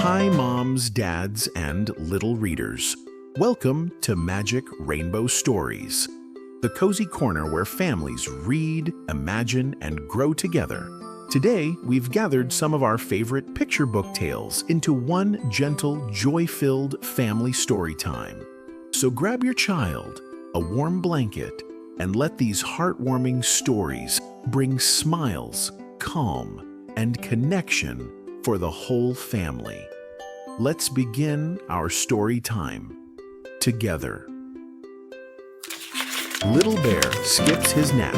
Hi, moms, dads, and little readers. Welcome to Magic Rainbow Stories, the cozy corner where families read, imagine, and grow together. Today, we've gathered some of our favorite picture book tales into one gentle, joy-filled family story time. So grab your child, a warm blanket, and let these heartwarming stories bring smiles, calm, and connection for the whole family. Let's begin our story time together. Little Bear skips his nap.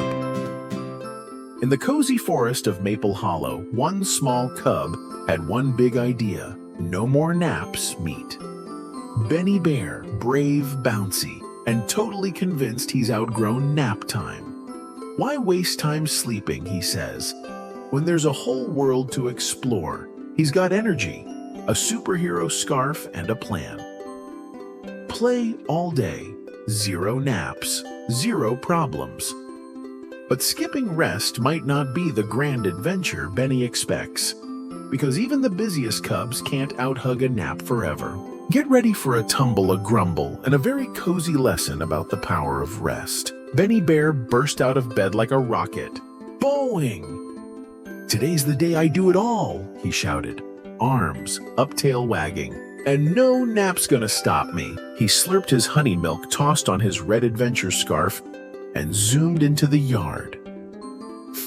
In the cozy forest of Maple Hollow, one small cub had one big idea: no more naps, meet. Benny Bear, brave, bouncy, and totally convinced he's outgrown nap time. Why waste time sleeping, he says, when there's a whole world to explore? He's got energy, a superhero scarf, and a plan. Play all day, zero naps, zero problems. But skipping rest might not be the grand adventure Benny expects, because even the busiest cubs can't out-hug a nap forever. Get ready for a tumble, a grumble, and a very cozy lesson about the power of rest. Benny Bear burst out of bed like a rocket. Boing! "Today's the day I do it all," he shouted, arms up, tail wagging. "And no nap's gonna stop me." He slurped his honey milk, tossed on his red adventure scarf, and zoomed into the yard.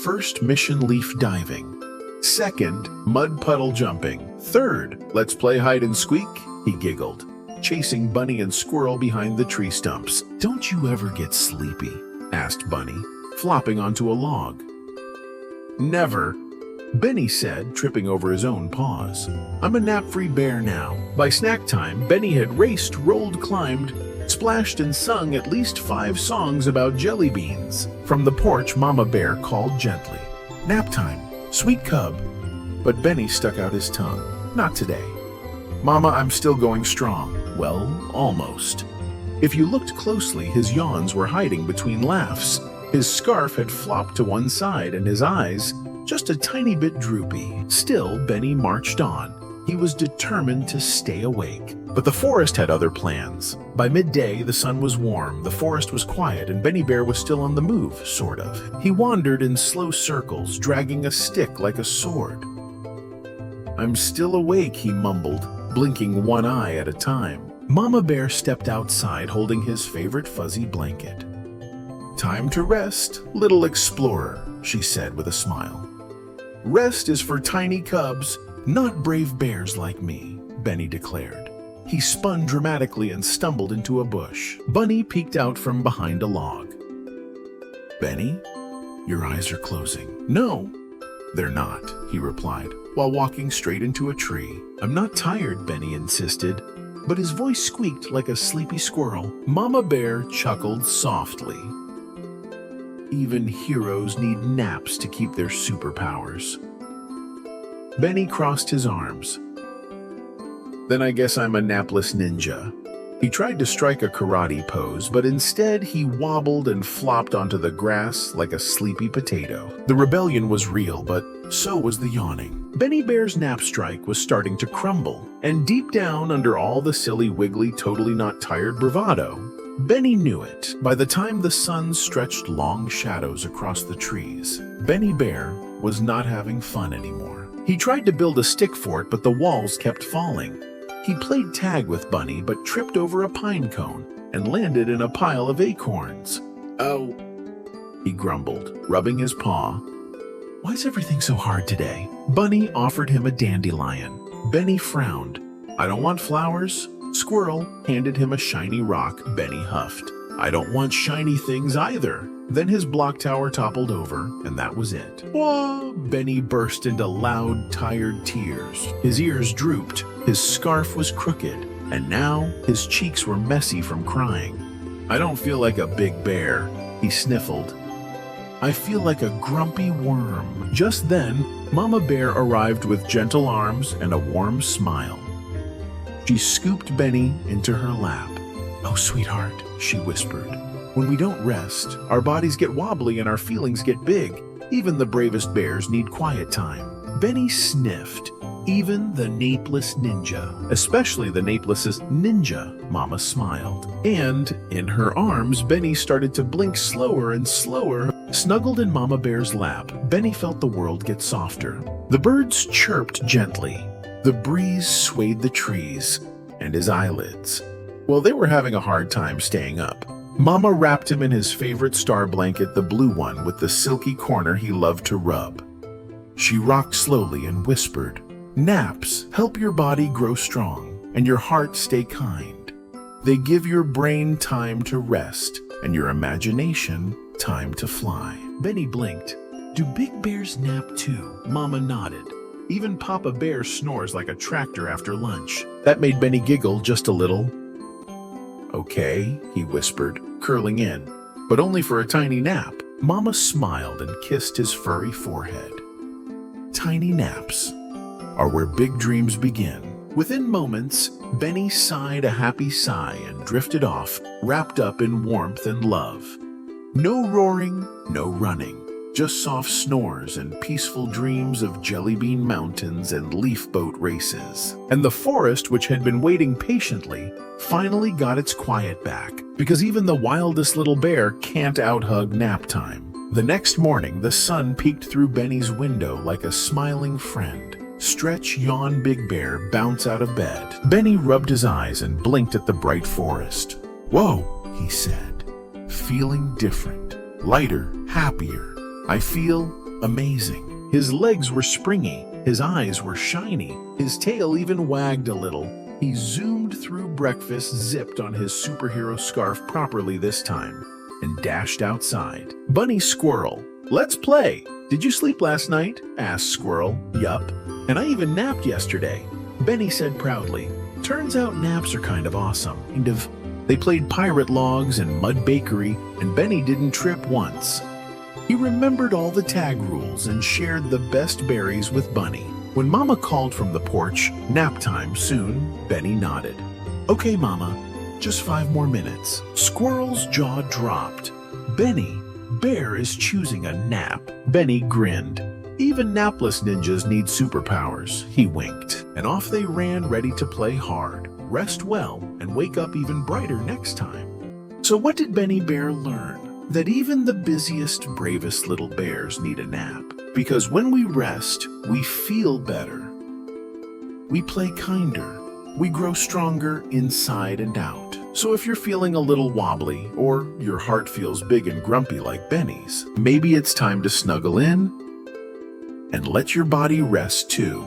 First mission, leaf diving. Second, mud puddle jumping. Third, let's play hide and squeak, he giggled, chasing Bunny and Squirrel behind the tree stumps. "Don't you ever get sleepy?" asked Bunny, flopping onto a log. "Never," Benny said, tripping over his own paws. "I'm a nap-free bear now." By snack time, Benny had raced, rolled, climbed, splashed, and sung at least 5 songs about jelly beans. From the porch, Mama Bear called gently, "Nap time, sweet cub." But Benny stuck out his tongue. "Not today. Mama, I'm still going strong." Well, almost. If you looked closely, his yawns were hiding between laughs. His scarf had flopped to one side, and his eyes just a tiny bit droopy. Still, Benny marched on. He was determined to stay awake. But the forest had other plans. By midday, the sun was warm, the forest was quiet, and Benny Bear was still on the move, sort of. He wandered in slow circles, dragging a stick like a sword. "I'm still awake," he mumbled, blinking one eye at a time. Mama Bear stepped outside, holding his favorite fuzzy blanket. "Time to rest, little explorer," she said with a smile. "Rest is for tiny cubs, not brave bears like me," Benny declared. He spun dramatically and stumbled into a bush. Bunny peeked out from behind a log. "Benny, your eyes are closing." "No, they're not," he replied, while walking straight into a tree. "I'm not tired," Benny insisted, but his voice squeaked like a sleepy squirrel. Mama Bear chuckled softly. "Even heroes need naps to keep their superpowers." Benny crossed his arms. "Then I guess I'm a napless ninja." He tried to strike a karate pose, but instead he wobbled and flopped onto the grass like a sleepy potato. The rebellion was real, but so was the yawning. Benny Bear's nap strike was starting to crumble, and deep down under all the silly, wiggly, totally not tired bravado, Benny knew it. By the time the sun stretched long shadows across the trees, Benny Bear was not having fun anymore. He tried to build a stick fort, but the walls kept falling. He played tag with Bunny, but tripped over a pine cone and landed in a pile of acorns. "Oh," he grumbled, rubbing his paw. "Why's everything so hard today?" Bunny offered him a dandelion. Benny frowned. "I don't want flowers." Squirrel handed him a shiny rock. Benny huffed. "I don't want shiny things either." Then his block tower toppled over, and that was it. Whoa! Benny burst into loud, tired tears. His ears drooped, his scarf was crooked, and now his cheeks were messy from crying. "I don't feel like a big bear," he sniffled. "I feel like a grumpy worm." Just then, Mama Bear arrived with gentle arms and a warm smile. She scooped Benny into her lap. "Oh, sweetheart," she whispered. "When we don't rest, our bodies get wobbly and our feelings get big. Even the bravest bears need quiet time." Benny sniffed. Even the napeless ninja, especially the napeless's ninja, Mama smiled. And in her arms, Benny started to blink slower and slower. Snuggled in Mama Bear's lap, Benny felt the world get softer. The birds chirped gently. The breeze swayed the trees and his eyelids. Well, they were having a hard time staying up. Mama wrapped him in his favorite star blanket, the blue one with the silky corner he loved to rub. She rocked slowly and whispered, "Naps help your body grow strong and your heart stay kind. They give your brain time to rest and your imagination time to fly." Benny blinked. "Do big bears nap too?" Mama nodded. "Even Papa Bear snores like a tractor after lunch." That made Benny giggle just a little. "Okay," he whispered, curling in, but only for a tiny nap. Mama smiled and kissed his furry forehead. Tiny naps are where big dreams begin. Within moments, Benny sighed a happy sigh and drifted off, wrapped up in warmth and love. No roaring, no running, just soft snores and peaceful dreams of jellybean mountains and leaf boat races. And the forest, which had been waiting patiently, finally got its quiet back, because even the wildest little bear can't outhug nap time. The next morning, the sun peeked through Benny's window like a smiling friend. Stretch, yawn, Big Bear, bounce out of bed. Benny rubbed his eyes and blinked at the bright forest. "Whoa," he said, feeling different, lighter, happier. "I feel amazing." His legs were springy, his eyes were shiny, his tail even wagged a little. He zoomed through breakfast, zipped on his superhero scarf properly this time, and dashed outside. "Bunny Squirrel, let's play. Did you sleep last night?" asked Squirrel. "Yup, and I even napped yesterday," Benny said proudly. Turns out naps are kind of awesome. They played pirate logs and mud bakery, and Benny didn't trip once. He remembered all the tag rules and shared the best berries with Bunny. When Mama called from the porch, "Nap time soon," Benny nodded. "Okay, Mama, just 5 more minutes." Squirrel's jaw dropped. "Benny, Bear is choosing a nap." Benny grinned. "Even napless ninjas need superpowers," he winked. And off they ran, ready to play hard, rest well, and wake up even brighter next time. So what did Benny Bear learn? That even the busiest, bravest little bears need a nap. Because when we rest, we feel better. We play kinder. We grow stronger inside and out. So if you're feeling a little wobbly, or your heart feels big and grumpy like Benny's, maybe it's time to snuggle in and let your body rest too.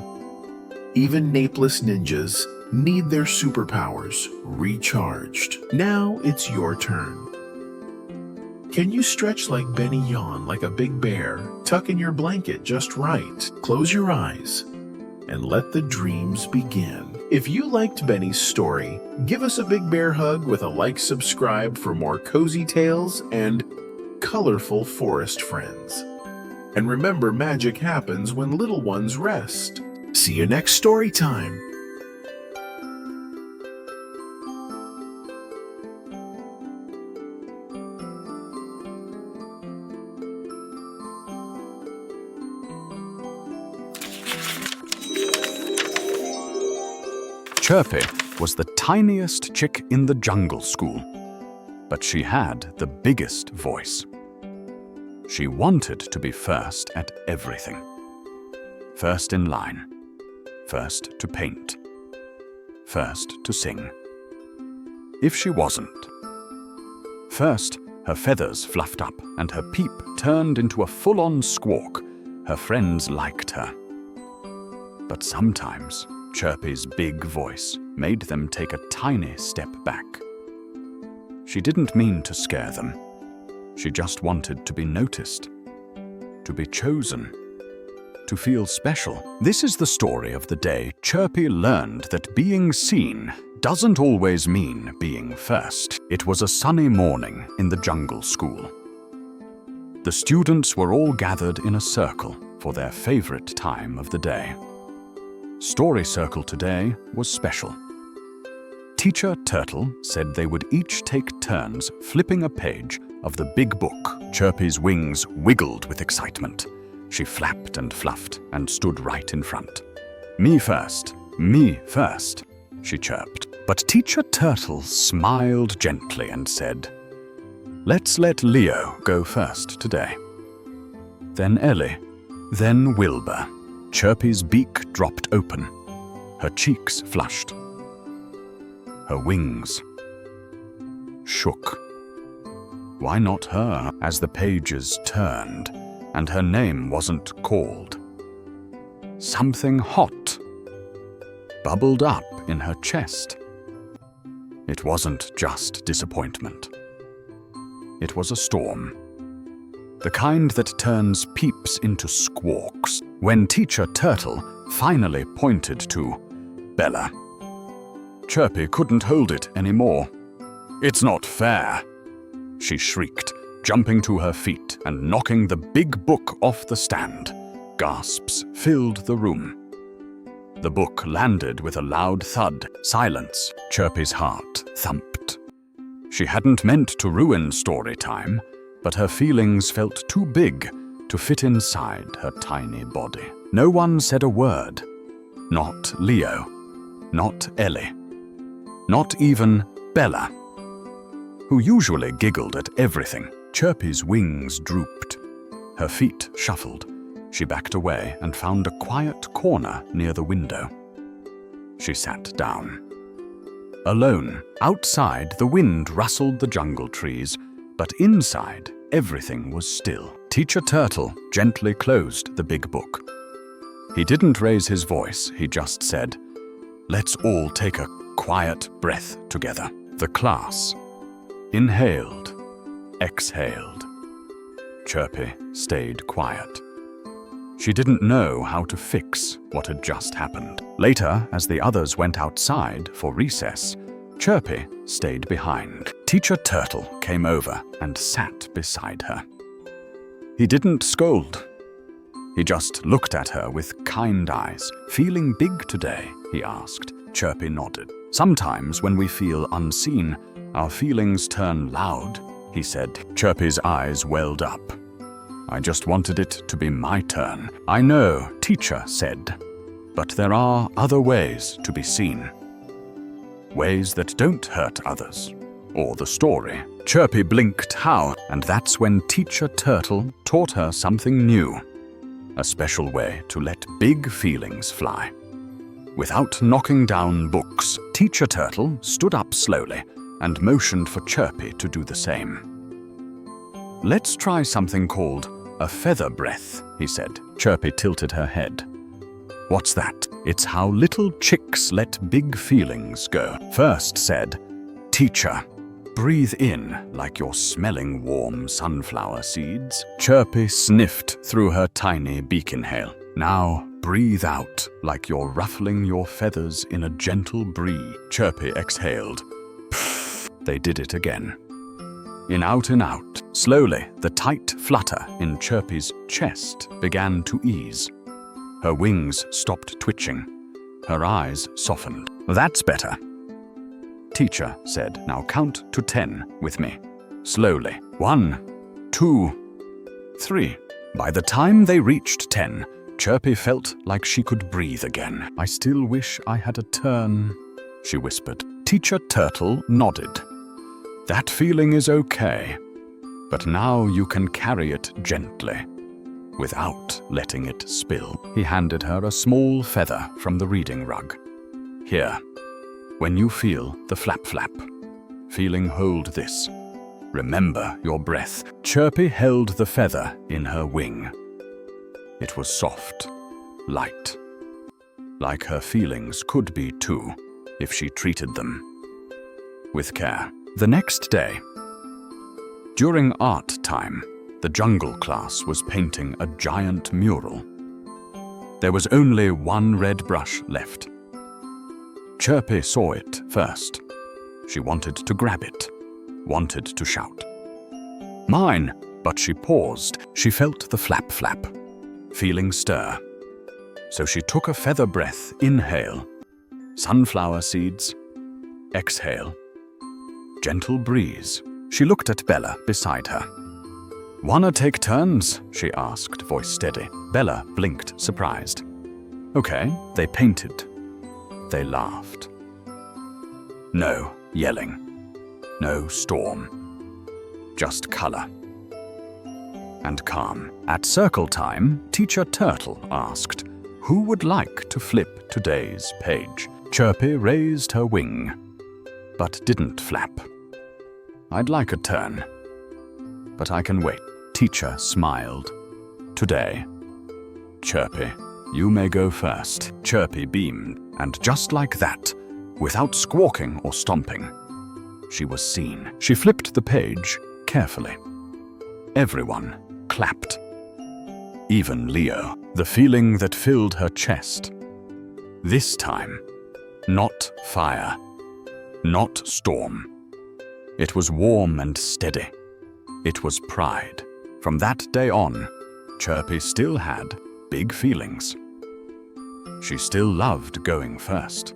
Even napeless ninjas need their superpowers recharged. Now it's your turn. Can you stretch like Benny, yawn like a big bear, tuck in your blanket just right, close your eyes, and let the dreams begin? If you liked Benny's story, give us a big bear hug with a like, subscribe for more cozy tales and colorful forest friends. And remember, magic happens when little ones rest. See you next story time. Chirpy was the tiniest chick in the jungle school, but she had the biggest voice. She wanted to be first at everything. First in line, first to paint, first to sing. If she wasn't, first her feathers fluffed up and her peep turned into a full-on squawk, her friends liked her. But sometimes Chirpy's big voice made them take a tiny step back. She didn't mean to scare them. She just wanted to be noticed, to be chosen, to feel special. This is the story of the day Chirpy learned that being seen doesn't always mean being first. It was a sunny morning in the jungle school. The students were all gathered in a circle for their favorite time of the day. Story Circle today was special. Teacher Turtle said they would each take turns flipping a page of the big book. Chirpy's wings wiggled with excitement. She flapped and fluffed and stood right in front. Me first, she chirped. But Teacher Turtle smiled gently and said, let's let Leo go first today. Then Ellie, then Wilbur. Chirpy's beak dropped open. Her cheeks flushed. Her wings shook. Why not her? As the pages turned, and her name wasn't called. Something hot bubbled up in her chest. It wasn't just disappointment. It was a storm. The kind that turns peeps into squawks. When Teacher Turtle finally pointed to Bella, Chirpy couldn't hold it anymore. It's not fair, she shrieked, jumping to her feet and knocking the big book off the stand. Gasps filled the room. The book landed with a loud thud. Silence. Chirpy's heart thumped. She hadn't meant to ruin story time, but her feelings felt too big to fit inside her tiny body. No one said a word. Not Leo. Not Ellie. Not even Bella, who usually giggled at everything. Chirpy's wings drooped. Her feet shuffled. She backed away and found a quiet corner near the window. She sat down. Alone, outside, the wind rustled the jungle trees, but inside, everything was still. Teacher Turtle gently closed the big book. He didn't raise his voice, he just said, let's all take a quiet breath together. The class inhaled, exhaled. Chirpy stayed quiet. She didn't know how to fix what had just happened. Later, as the others went outside for recess, Chirpy stayed behind. Teacher Turtle came over and sat beside her. He didn't scold. He just looked at her with kind eyes. Feeling big today? He asked. Chirpy nodded. Sometimes when we feel unseen, our feelings turn loud, he said. Chirpy's eyes welled up. I just wanted it to be my turn. I know, Teacher said, but there are other ways to be seen. Ways that don't hurt others, or the story. Chirpy blinked. How? And that's when Teacher Turtle taught her something new. A special way to let big feelings fly. Without knocking down books, Teacher Turtle stood up slowly and motioned for Chirpy to do the same. Let's try something called a feather breath, he said. Chirpy tilted her head. What's that? It's how little chicks let big feelings go. First said, Teacher, breathe in like you're smelling warm sunflower seeds. Chirpy sniffed through her tiny beak inhale. Now breathe out like you're ruffling your feathers in a gentle breeze. Chirpy exhaled. Pfft. They did it again. In out and out. Slowly, the tight flutter in Chirpy's chest began to ease. Her wings stopped twitching. Her eyes softened. That's better. Teacher said, now count to 10 with me. Slowly. 1, 2, 3. By the time they reached 10, Chirpy felt like she could breathe again. I still wish I had a turn, she whispered. Teacher Turtle nodded. That feeling is okay, but now you can carry it gently, without letting it spill. He handed her a small feather from the reading rug. Here, when you feel the flap-flap, feeling hold this. Remember your breath. Chirpy held the feather in her wing. It was soft, light, like her feelings could be too, if she treated them with care. The next day, during art time, the jungle class was painting a giant mural. There was only one red brush left. Chirpy saw it first. She wanted to grab it, wanted to shout, "Mine!" But she paused. She felt the flap-flap, feeling stir. So she took a feather breath, inhale, sunflower seeds, exhale, gentle breeze. She looked at Bella beside her. "Wanna take turns?" she asked, voice steady. Bella blinked, surprised. Okay, they painted. They laughed. No yelling. No storm. Just color. And calm. At circle time, Teacher Turtle asked, "Who would like to flip today's page?" Chirpy raised her wing, but didn't flap. "I'd like a turn, but I can wait." Teacher smiled. "Today, Chirpy, you may go first." Chirpy beamed, and just like that, without squawking or stomping, she was seen. She flipped the page carefully. Everyone clapped. Even Leo, the feeling that filled her chest. This time, not fire, not storm. It was warm and steady. It was pride. From that day on, Chirpy still had big feelings. She still loved going first.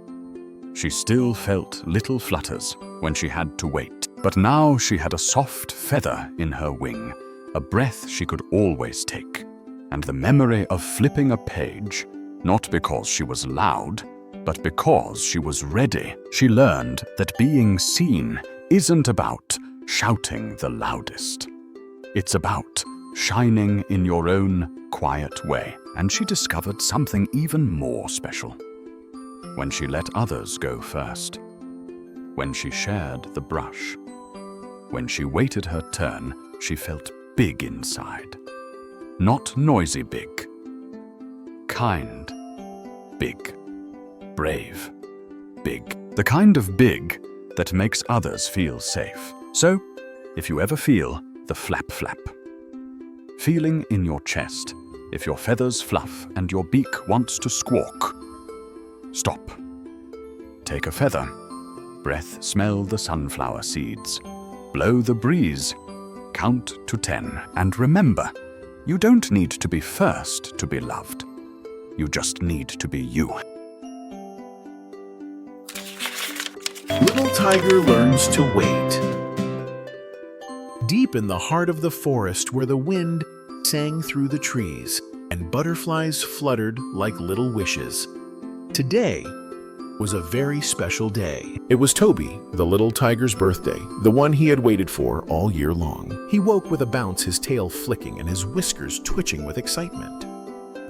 She still felt little flutters when she had to wait. But now she had a soft feather in her wing, a breath she could always take, and the memory of flipping a page, not because she was loud, but because she was ready. She learned that being seen isn't about shouting the loudest. It's about shining in your own quiet way. And she discovered something even more special. When she let others go first. When she shared the brush. When she waited her turn, she felt big inside. Not noisy big. Kind big. Brave big. The kind of big that makes others feel safe. So, if you ever feel the flap flap, feeling in your chest, if your feathers fluff and your beak wants to squawk, stop. Take a feather. Breath, smell the sunflower seeds. Blow the breeze. Count to 10. And remember, you don't need to be first to be loved. You just need to be you. Little Tiger Learns to Wait. Deep in the heart of the forest where the wind sang through the trees and butterflies fluttered like little wishes, today was a very special day. It was Toby, the little tiger's birthday, the one he had waited for all year long. He woke with a bounce, his tail flicking and his whiskers twitching with excitement.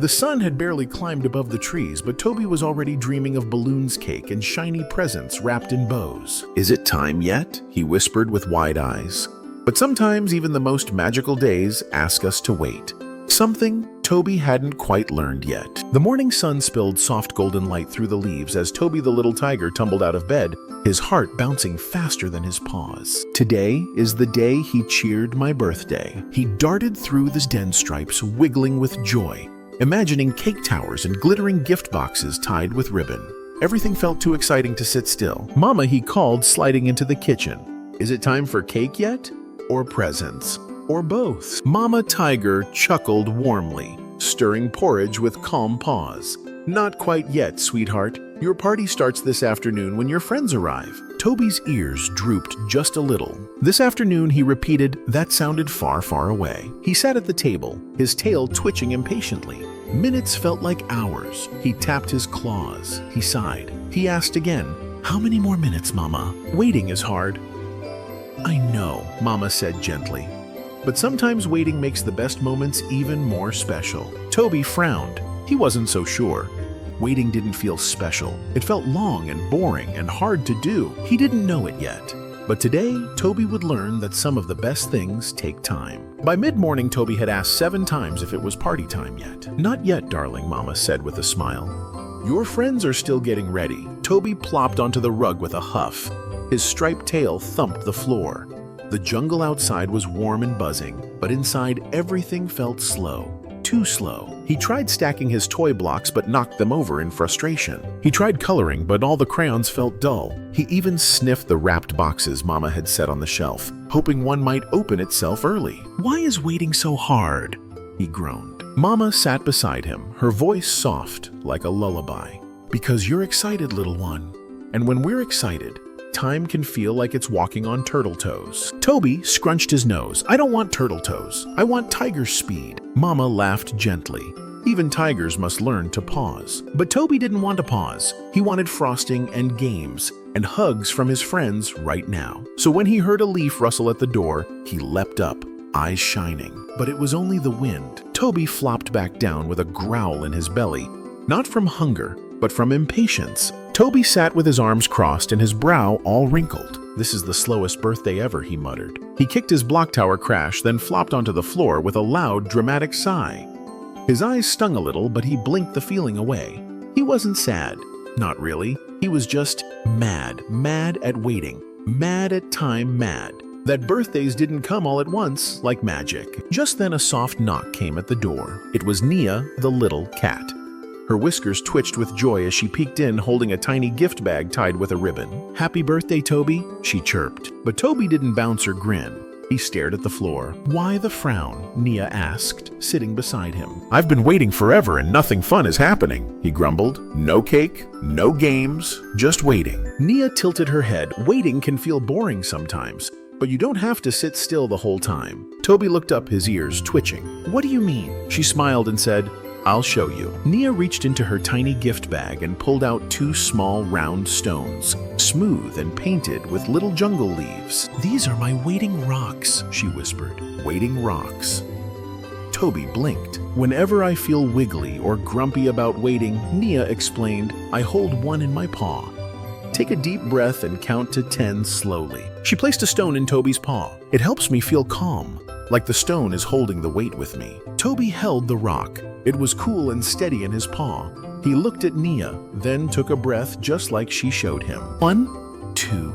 The sun had barely climbed above the trees, but Toby was already dreaming of balloons, cake, and shiny presents wrapped in bows. "Is it time yet?" he whispered with wide eyes. But sometimes even the most magical days ask us to wait. Something Toby hadn't quite learned yet. The morning sun spilled soft golden light through the leaves as Toby the little tiger tumbled out of bed, his heart bouncing faster than his paws. Today is the day he cheered my birthday. He darted through the den stripes, wiggling with joy, imagining cake towers and glittering gift boxes tied with ribbon. Everything felt too exciting to sit still. "Mama," he called, sliding into the kitchen. "Is it time for cake yet? Or presents? Or both?" Mama Tiger chuckled warmly, stirring porridge with calm paws. "Not quite yet, sweetheart. Your party starts this afternoon when your friends arrive." Toby's ears drooped just a little. This afternoon, he repeated, that sounded far, far away. He sat at the table, his tail twitching impatiently. Minutes felt like hours. He tapped his claws. He sighed. He asked again, "How many more minutes, Mama? Waiting is hard." "I know," Mama said gently. "But sometimes waiting makes the best moments even more special." Toby frowned. He wasn't so sure. Waiting didn't feel special. It felt long and boring and hard to do. He didn't know it yet. But today, Toby would learn that some of the best things take time. By mid-morning, Toby had asked 7 times if it was party time yet. "Not yet, darling," Mama said with a smile. "Your friends are still getting ready." Toby plopped onto the rug with a huff. His striped tail thumped the floor. The jungle outside was warm and buzzing, but inside everything felt slow. Too slow. He tried stacking his toy blocks but knocked them over in frustration. He tried coloring, but all the crayons felt dull. He even sniffed the wrapped boxes Mama had set on the shelf, hoping one might open itself early. "Why is waiting so hard?" he groaned. Mama sat beside him, her voice soft like a lullaby. "Because you're excited, little one. And when we're excited, time can feel like it's walking on turtle toes." Toby scrunched his nose. "I don't want turtle toes. I want tiger speed." Mama laughed gently. Even tigers must learn to pause. But Toby didn't want to pause. He wanted frosting and games and hugs from his friends right now. So when he heard a leaf rustle at the door, he leapt up, eyes shining. But it was only the wind. Toby flopped back down with a growl in his belly, not from hunger, but from impatience. Toby sat with his arms crossed and his brow all wrinkled. "This is the slowest birthday ever," he muttered. He kicked his block tower crash, then flopped onto the floor with a loud, dramatic sigh. His eyes stung a little, but he blinked the feeling away. He wasn't sad. Not really. He was just mad. Mad at waiting. Mad at time mad. That birthdays didn't come all at once, like magic. Just then a soft knock came at the door. It was Nia, the little cat. Her whiskers twitched with joy as she peeked in, holding a tiny gift bag tied with a ribbon. "Happy birthday, Toby," she chirped. But Toby didn't bounce or grin. He stared at the floor. "Why the frown?" Nia asked, sitting beside him. "I've been waiting forever and nothing fun is happening," he grumbled. "No cake, no games, just waiting." Nia tilted her head. Waiting can feel boring sometimes, but you don't have to sit still the whole time. Toby looked up, his ears twitching. "What do you mean?" She smiled and said, "I'll show you." Nia reached into her tiny gift bag and pulled out 2 small round stones, smooth and painted with little jungle leaves. "These are my waiting rocks," she whispered. Waiting rocks. Toby blinked. "Whenever I feel wiggly or grumpy about waiting," Nia explained, "I hold one in my paw. Take a deep breath and count to 10 slowly." She placed a stone in Toby's paw. "It helps me feel calm, like the stone is holding the weight with me." Toby held the rock. It was cool and steady in his paw. He looked at Nia, then took a breath just like she showed him. 1, 2,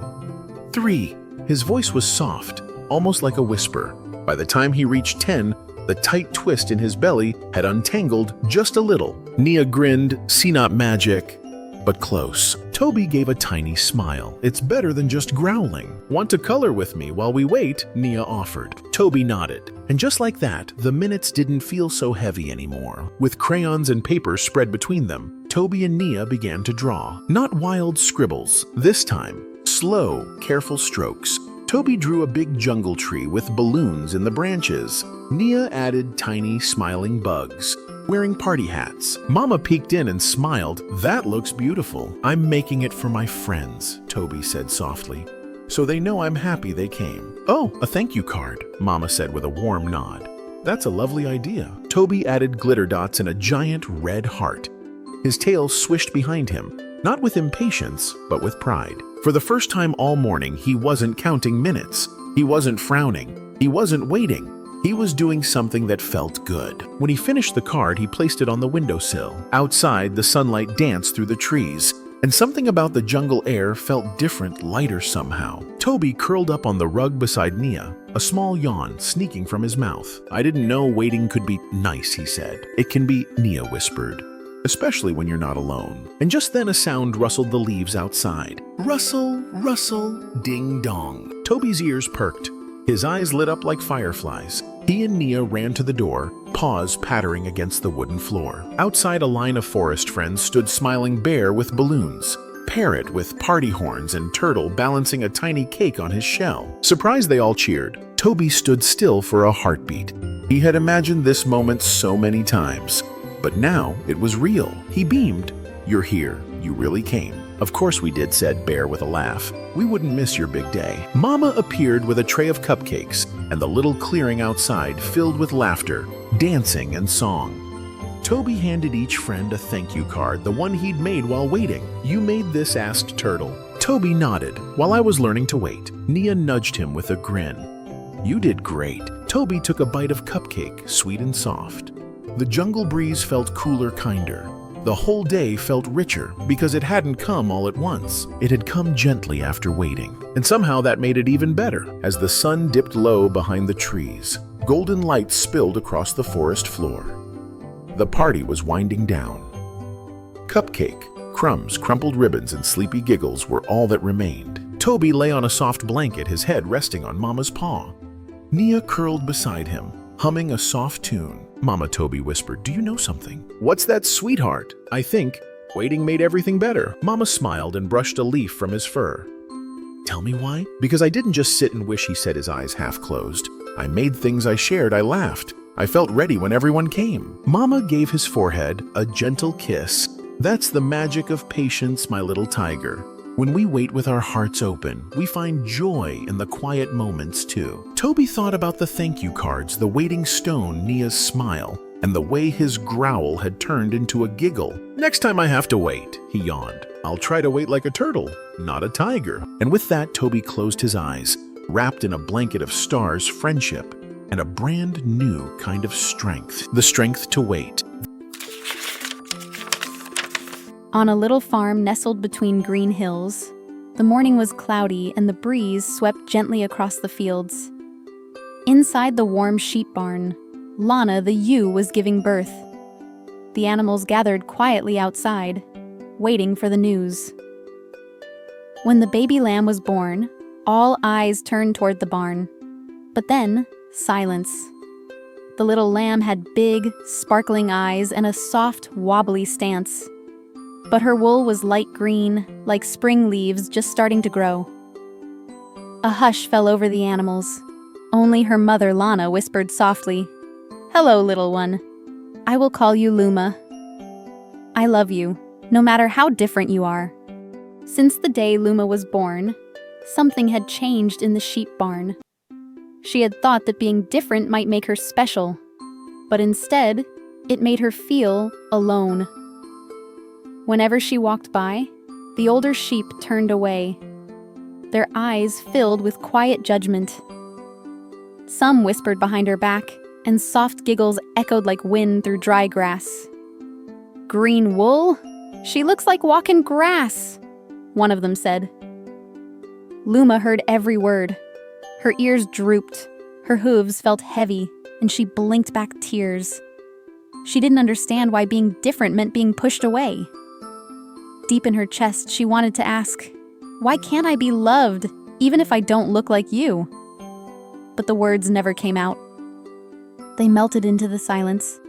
3. His voice was soft, almost like a whisper. By the time he reached 10, the tight twist in his belly had untangled just a little. Nia grinned, "See, not magic, but close." Toby gave a tiny smile. "It's better than just growling." "Want to color with me while we wait?" Nia offered. Toby nodded. And just like that, the minutes didn't feel so heavy anymore. With crayons and paper spread between them, Toby and Nia began to draw. Not wild scribbles. This time, slow, careful strokes. Toby drew a big jungle tree with balloons in the branches. Nia added tiny, smiling bugs, wearing party hats. Mama peeked in and smiled. "That looks beautiful. I'm making it for my friends," Toby said softly, "so they know I'm happy they came." "Oh, a thank you card," Mama said with a warm nod. "That's a lovely idea." Toby added glitter dots and a giant red heart. His tail swished behind him, not with impatience, but with pride. For the first time all morning, he wasn't counting minutes. He wasn't frowning. He wasn't waiting. He was doing something that felt good. When he finished the card, he placed it on the windowsill. Outside, the sunlight danced through the trees, and something about the jungle air felt different, lighter somehow. Toby curled up on the rug beside Nia, a small yawn sneaking from his mouth. "I didn't know waiting could be nice," he said. "It can be," Nia whispered, "especially when you're not alone." And just then a sound rustled the leaves outside. Rustle, rustle, ding dong. Toby's ears perked. His eyes lit up like fireflies. He and Nia ran to the door, paws pattering against the wooden floor. Outside, a line of forest friends stood smiling, bear with balloons, parrot with party horns, and turtle balancing a tiny cake on his shell. Surprised, they all cheered. Toby stood still for a heartbeat. He had imagined this moment so many times, but now it was real. He beamed. "You're here. You really came." "Of course we did," said Bear with a laugh. "We wouldn't miss your big day." Mama appeared with a tray of cupcakes, and the little clearing outside filled with laughter, dancing, and song. Toby handed each friend a thank you card, the one he'd made while waiting. "You made this?" asked Turtle. Toby nodded. "While I was learning to wait." Nia nudged him with a grin. "You did great." Toby took a bite of cupcake, sweet and soft. The jungle breeze felt cooler, kinder. The whole day felt richer because it hadn't come all at once. It had come gently after waiting. And somehow that made it even better. As the sun dipped low behind the trees, golden light spilled across the forest floor. The party was winding down. Cupcake, crumbs, crumpled ribbons, and sleepy giggles were all that remained. Toby lay on a soft blanket, his head resting on Mama's paw. Nia curled beside him, humming a soft tune. Mama, Toby whispered, "Do you know something?" "What's that, sweetheart?" "I think waiting made everything better." Mama smiled and brushed a leaf from his fur. "Tell me why?" "Because I didn't just sit and wish," he said, his eyes half closed. "I made things, I shared, I laughed. I felt ready when everyone came. Mama gave his forehead a gentle kiss. That's the magic of patience, my little tiger. When we wait with our hearts open, we find joy in the quiet moments too. Toby thought about the thank you cards, the waiting stone, Nia's smile, and the way his growl had turned into a giggle. Next time I have to wait, he yawned. I'll try to wait like a turtle, not a tiger. And with that, Toby closed his eyes, wrapped in a blanket of stars, friendship, and a brand new kind of strength. The strength to wait. On a little farm nestled between green hills, the morning was cloudy and the breeze swept gently across the fields. Inside the warm sheep barn, Lana the ewe was giving birth. The animals gathered quietly outside, waiting for the news. When the baby lamb was born, all eyes turned toward the barn. But then, silence. The little lamb had big, sparkling eyes and a soft, wobbly stance. But her wool was light green, like spring leaves just starting to grow. A hush fell over the animals. Only her mother, Lana, whispered softly, "Hello, little one. I will call you Luma. I love you, no matter how different you are." Since the day Luma was born, something had changed in the sheep barn. She had thought that being different might make her special, but instead, it made her feel alone. Whenever she walked by, the older sheep turned away, their eyes filled with quiet judgment. Some whispered behind her back, and soft giggles echoed like wind through dry grass. "Green wool? She looks like walking grass," one of them said. Luma heard every word. Her ears drooped, her hooves felt heavy, and she blinked back tears. She didn't understand why being different meant being pushed away. Deep in her chest, she wanted to ask, "Why can't I be loved, even if I don't look like you?" But the words never came out. They melted into the silence,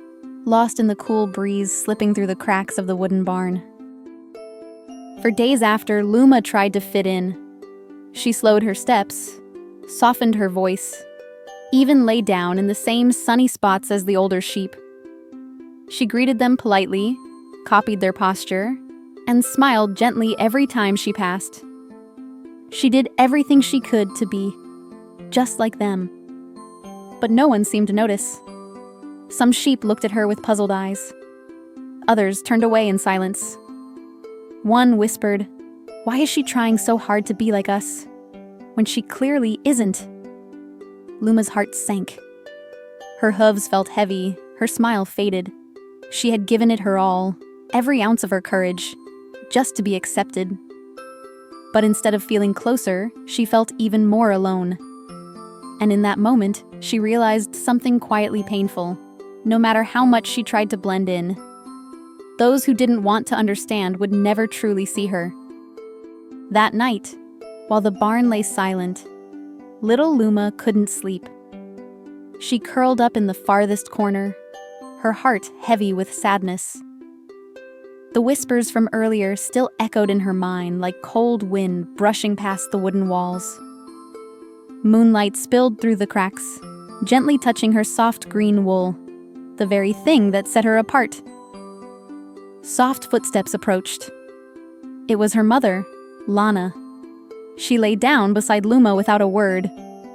lost in the cool breeze slipping through the cracks of the wooden barn. For days after, Luma tried to fit in. She slowed her steps, softened her voice, even lay down in the same sunny spots as the older sheep. She greeted them politely, copied their posture, and smiled gently every time she passed. She did everything she could to be just like them. But no one seemed to notice. Some sheep looked at her with puzzled eyes. Others turned away in silence. One whispered, "Why is she trying so hard to be like us, when she clearly isn't?" Luma's heart sank. Her hooves felt heavy, her smile faded. She had given it her all, every ounce of her courage, just to be accepted. But instead of feeling closer, she felt even more alone. And in that moment, she realized something quietly painful. No matter how much she tried to blend in, those who didn't want to understand would never truly see her. That night, while the barn lay silent, little Luma couldn't sleep. She curled up in the farthest corner, her heart heavy with sadness. The whispers from earlier still echoed in her mind like cold wind brushing past the wooden walls. Moonlight spilled through the cracks, gently touching her soft green wool, the very thing that set her apart. Soft footsteps approached. It was her mother, Lana. She lay down beside Luma without a word,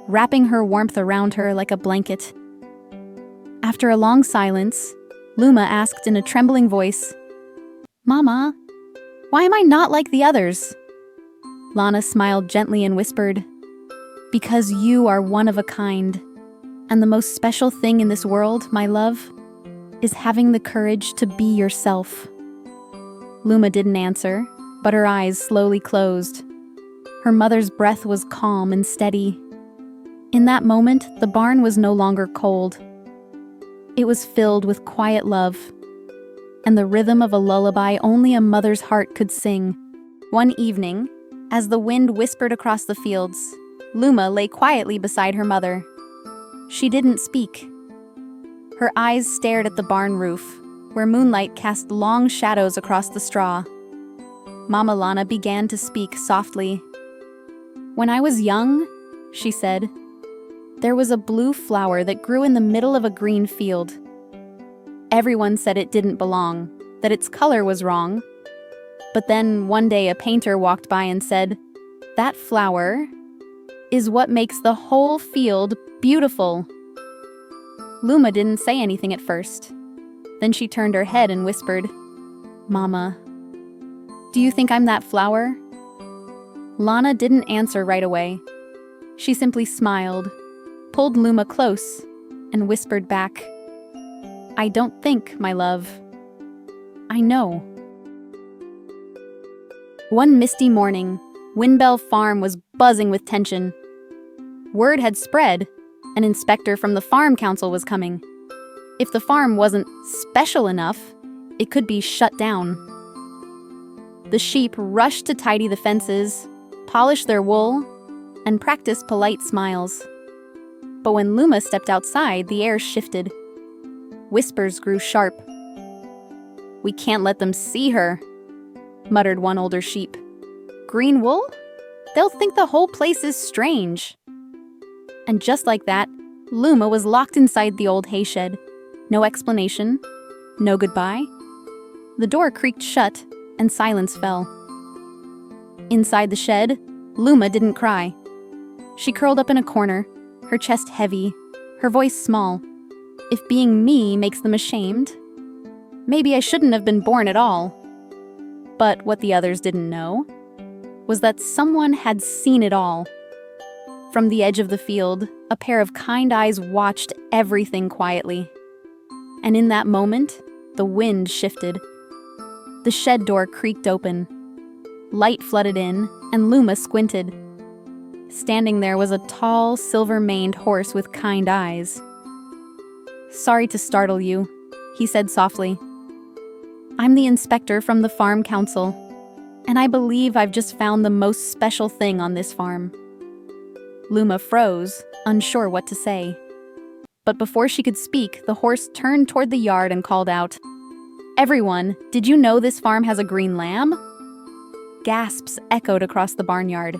wrapping her warmth around her like a blanket. After a long silence, Luma asked in a trembling voice, "Mama, why am I not like the others?" Lana smiled gently and whispered, "Because you are one of a kind, and the most special thing in this world, my love, is having the courage to be yourself." Luma didn't answer, but her eyes slowly closed. Her mother's breath was calm and steady. In that moment, the barn was no longer cold. It was filled with quiet love, and the rhythm of a lullaby only a mother's heart could sing. One evening, as the wind whispered across the fields, Luma lay quietly beside her mother. She didn't speak. Her eyes stared at the barn roof, where moonlight cast long shadows across the straw. Mama Lana began to speak softly. "When I was young," she said, there was a blue flower that grew in the middle of a green field. Everyone said it didn't belong, that its color was wrong. But then one day a painter walked by and said, "That flower is what makes the whole field beautiful." Luma didn't say anything at first. Then she turned her head and whispered, "Mama, do you think I'm that flower?" Lana didn't answer right away. She simply smiled, pulled Luma close, and whispered back, "I don't think, my love. I know." One misty morning, Windbell Farm was buzzing with tension. Word had spread, an inspector from the farm council was coming. If the farm wasn't special enough, it could be shut down. The sheep rushed to tidy the fences, polish their wool, and practice polite smiles. But when Luma stepped outside, the air shifted. Whispers grew sharp. "We can't let them see her," muttered one older sheep. "Green wool? They'll think the whole place is strange." And just like that, Luma was locked inside the old hay shed. No explanation, no goodbye. The door creaked shut, and silence fell. Inside the shed, Luma didn't cry. She curled up in a corner, her chest heavy, her voice small. If being me makes them ashamed, maybe I shouldn't have been born at all. But what the others didn't know was that someone had seen it all. From the edge of the field, a pair of kind eyes watched everything quietly. And in that moment, the wind shifted. The shed door creaked open. Light flooded in, and Luma squinted. Standing there was a tall, silver-maned horse with kind eyes. "Sorry to startle you," he said softly. "I'm the inspector from the farm council, and I believe I've just found the most special thing on this farm." Luma froze, unsure what to say. But before she could speak, the horse turned toward the yard and called out, "Everyone, did you know this farm has a green lamb?" Gasps echoed across the barnyard.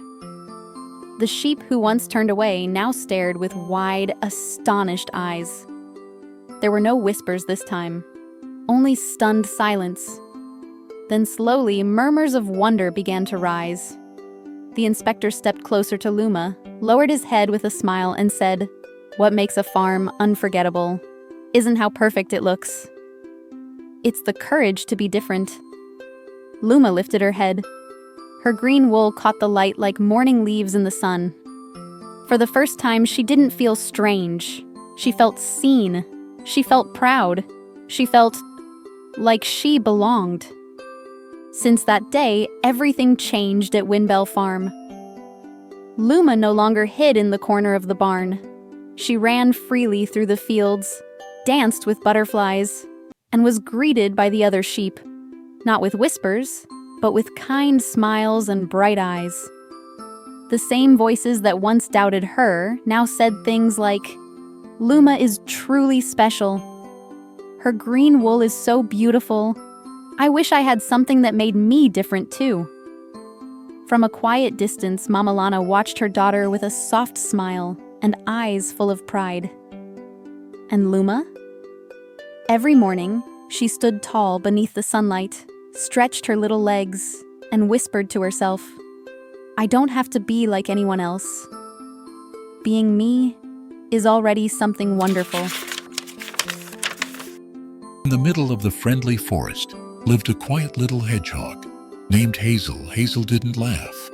The sheep who once turned away now stared with wide, astonished eyes. There were no whispers this time, only stunned silence. Then slowly, murmurs of wonder began to rise. The inspector stepped closer to Luma, lowered his head with a smile, and said, "What makes a farm unforgettable isn't how perfect it looks. It's the courage to be different." Luma lifted her head. Her green wool caught the light like morning leaves in the sun. For the first time, she didn't feel strange. She felt seen. She felt proud. She felt like she belonged. Since that day, everything changed at Windbell Farm. Luma no longer hid in the corner of the barn. She ran freely through the fields, danced with butterflies, and was greeted by the other sheep, not with whispers, but with kind smiles and bright eyes. The same voices that once doubted her now said things like, "Luma is truly special. Her green wool is so beautiful. I wish I had something that made me different too." From a quiet distance, Mama Lana watched her daughter with a soft smile and eyes full of pride. And Luma? Every morning, she stood tall beneath the sunlight, stretched her little legs, and whispered to herself, "I don't have to be like anyone else. Being me is already something wonderful." In the middle of the friendly forest lived a quiet little hedgehog named Hazel. Hazel didn't laugh.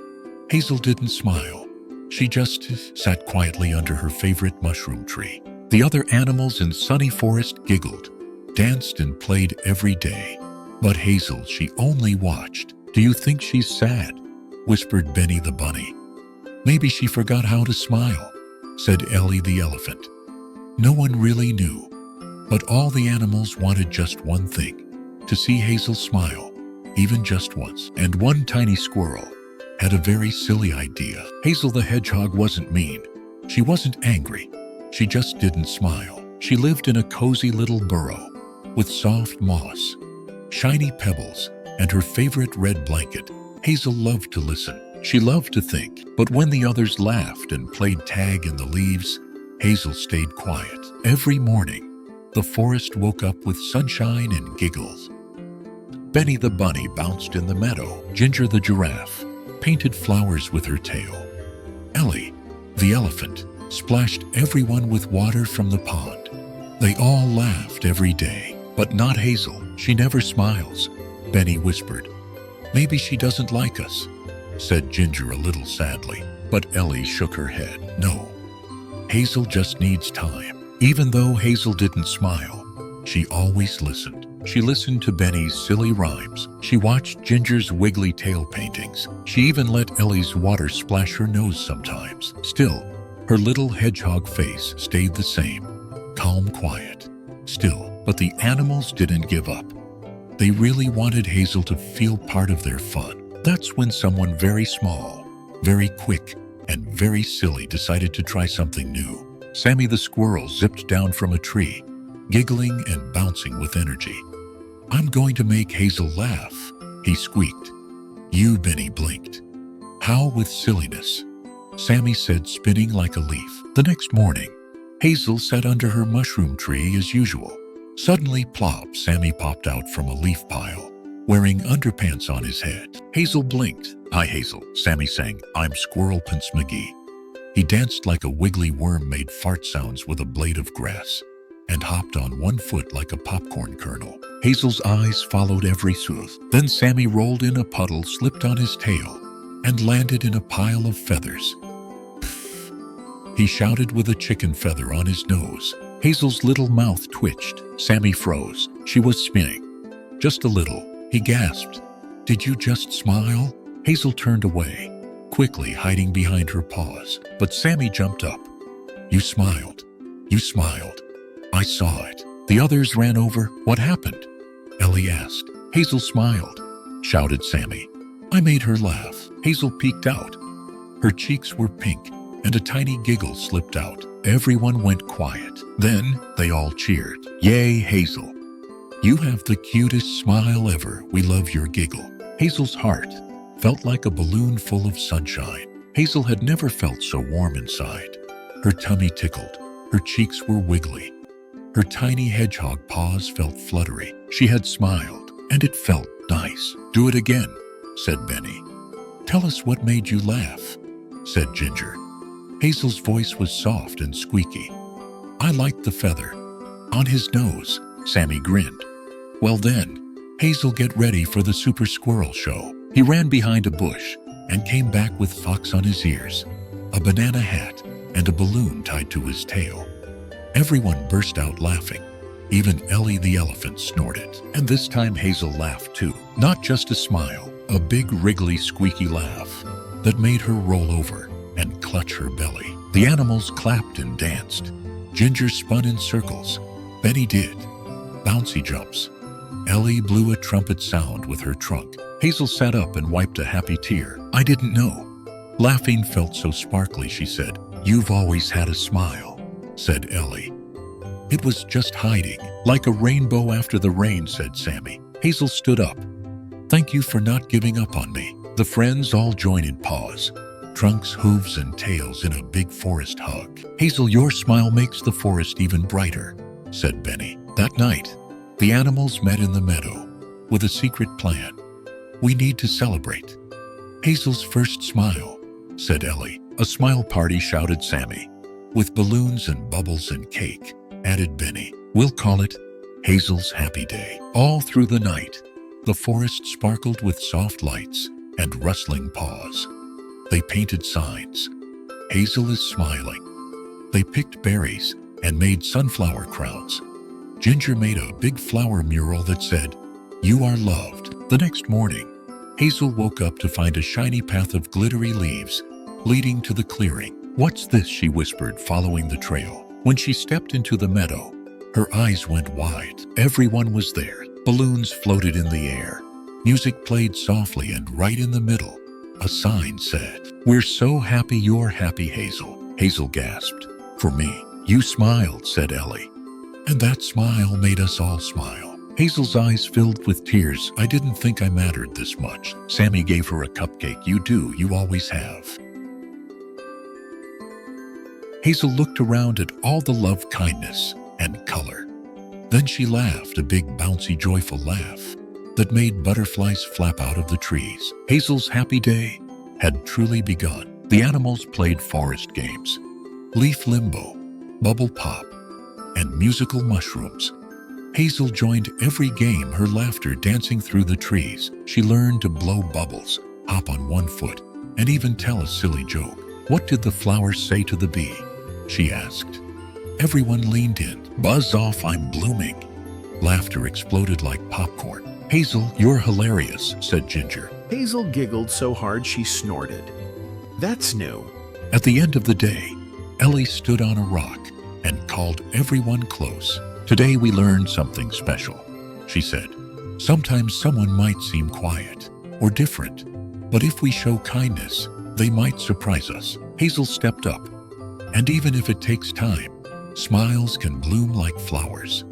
Hazel didn't smile. She just sat quietly under her favorite mushroom tree. The other animals in Sunny Forest giggled, danced, and played every day. But Hazel, she only watched. "Do you think she's sad?" whispered Benny the bunny. "Maybe she forgot how to smile," said Ellie the elephant. No one really knew, but all the animals wanted just one thing, to see Hazel smile, even just once. And one tiny squirrel had a very silly idea. Hazel the hedgehog wasn't mean. She wasn't angry. She just didn't smile. She lived in a cozy little burrow with soft moss, shiny pebbles, and her favorite red blanket. Hazel loved to listen. She loved to think. But when the others laughed and played tag in the leaves, Hazel stayed quiet. Every morning, the forest woke up with sunshine and giggles. Benny the bunny bounced in the meadow. Ginger the giraffe painted flowers with her tail. Ellie, the elephant, splashed everyone with water from the pond. They all laughed every day, but not Hazel. She never smiles, Benny whispered. Maybe she doesn't like us, said Ginger a little sadly, but Ellie shook her head. No, Hazel just needs time. Even though Hazel didn't smile, she always listened. She listened to Benny's silly rhymes. She watched Ginger's wiggly tail paintings. She even let Ellie's water splash her nose sometimes. Still, her little hedgehog face stayed the same, calm, quiet. Still, but the animals didn't give up. They really wanted Hazel to feel part of their fun. That's when someone very small, very quick, and very silly decided to try something new. Sammy the squirrel zipped down from a tree, giggling and bouncing with energy. I'm going to make Hazel laugh, he squeaked. You, Benny blinked. How with silliness, Sammy said, spinning like a leaf. The next morning, Hazel sat under her mushroom tree as usual. Suddenly, plop, Sammy popped out from a leaf pile, wearing underpants on his head. Hazel blinked. Hi, Hazel, Sammy sang. I'm Squirrel Prince McGee. He danced like a wiggly worm, made fart sounds with a blade of grass, and hopped on one foot like a popcorn kernel. Hazel's eyes followed every move. Then Sammy rolled in a puddle, slipped on his tail, and landed in a pile of feathers. Pff, he shouted with a chicken feather on his nose. Hazel's little mouth twitched. Sammy froze. She was spinning. Just a little, he gasped. Did you just smile? Hazel turned away, quickly hiding behind her paws. But Sammy jumped up. You smiled. You smiled. I saw it. The others ran over. What happened? Ellie asked. Hazel smiled, shouted Sammy. I made her laugh. Hazel peeked out. Her cheeks were pink, and a tiny giggle slipped out. Everyone went quiet. Then they all cheered. Yay, Hazel. You have the cutest smile ever. We love your giggle. Hazel's heart felt like a balloon full of sunshine. Hazel had never felt so warm inside. Her tummy tickled. Her cheeks were wiggly. Her tiny hedgehog paws felt fluttery. She had smiled, and it felt nice. Do it again, said Benny. Tell us what made you laugh, said Ginger. Hazel's voice was soft and squeaky. I liked the feather on his nose, Sammy grinned. Well then, Hazel, get ready for the Super Squirrel Show. He ran behind a bush and came back with fox on his ears, a banana hat, and a balloon tied to his tail. Everyone burst out laughing. Even Ellie the elephant snorted. And this time Hazel laughed too. Not just a smile, a big wriggly squeaky laugh that made her roll over and clutch her belly. The animals clapped and danced. Ginger spun in circles. Benny did bouncy jumps. Ellie blew a trumpet sound with her trunk. Hazel sat up and wiped a happy tear. I didn't know. Laughing felt so sparkly, she said. You've always had a smile, said Ellie. It was just hiding, like a rainbow after the rain, said Sammy. Hazel stood up. Thank you for not giving up on me. The friends all joined in paws, trunks, hooves, and tails in a big forest hug. Hazel, your smile makes the forest even brighter, said Benny. That night, the animals met in the meadow with a secret plan. We need to celebrate Hazel's first smile, said Ellie. A smile party, shouted Sammy. With balloons and bubbles and cake, added Benny. We'll call it Hazel's Happy Day. All through the night, the forest sparkled with soft lights and rustling paws. They painted signs. Hazel is smiling. They picked berries and made sunflower crowns. Ginger made a big flower mural that said, You are loved. The next morning, Hazel woke up to find a shiny path of glittery leaves leading to the clearing. What's this? She whispered, following the trail. When she stepped into the meadow, her eyes went wide. Everyone was there. Balloons floated in the air. Music played softly, and right in the middle, a sign said, We're so happy you're happy, Hazel. Hazel gasped. For me. You smiled, said Ellie. And that smile made us all smile. Hazel's eyes filled with tears. I didn't think I mattered this much. Sammy gave her a cupcake. You do, you always have. Hazel looked around at all the love, kindness, and color. Then she laughed, a big, bouncy, joyful laugh that made butterflies flap out of the trees. Hazel's happy day had truly begun. The animals played forest games, leaf limbo, bubble pop, and musical mushrooms. Hazel joined every game, her laughter dancing through the trees. She learned to blow bubbles, hop on one foot, and even tell a silly joke. "What did the flowers say to the bee?" she asked. Everyone leaned in. "Buzz off, I'm blooming." Laughter exploded like popcorn. "Hazel, you're hilarious," said Ginger. Hazel giggled so hard she snorted. That's new. At the end of the day, Ellie stood on a rock and called everyone close. "Today we learned something special," she said. "Sometimes someone might seem quiet or different, but if we show kindness, they might surprise us." Hazel stepped up, and even if it takes time, smiles can bloom like flowers.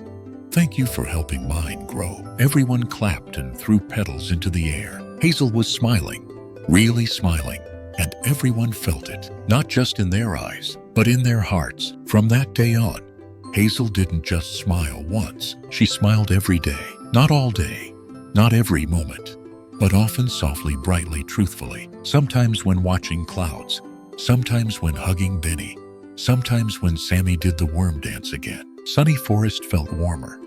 "Thank you for helping mine grow." Everyone clapped and threw petals into the air. Hazel was smiling, really smiling, and everyone felt it, not just in their eyes, but in their hearts. From that day on, Hazel didn't just smile once. She smiled every day. Not all day, not every moment, but often softly, brightly, truthfully. Sometimes when watching clouds, sometimes when hugging Benny, sometimes when Sammy did the worm dance again. Sunny Forest felt warmer,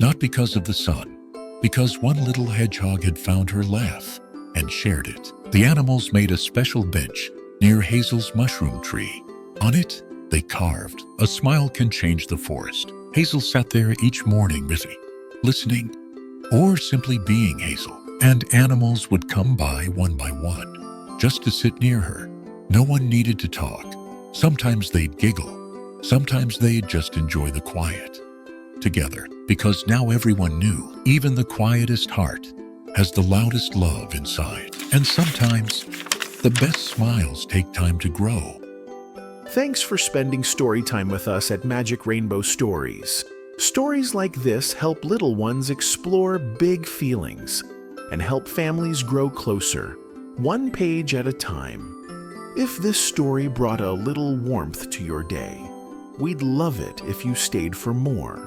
not because of the sun, because one little hedgehog had found her laugh and shared it. The animals made a special bench near Hazel's mushroom tree. On it, they carved, "A smile can change the forest." Hazel sat there each morning, busy, listening, or simply being Hazel. And animals would come by one, just to sit near her. No one needed to talk. Sometimes they'd giggle. Sometimes they'd just enjoy the quiet together. Because now everyone knew, even the quietest heart has the loudest love inside. And sometimes, the best smiles take time to grow. Thanks for spending story time with us at Magic Rainbow Stories. Stories like this help little ones explore big feelings and help families grow closer, one page at a time. If this story brought a little warmth to your day, we'd love it if you stayed for more.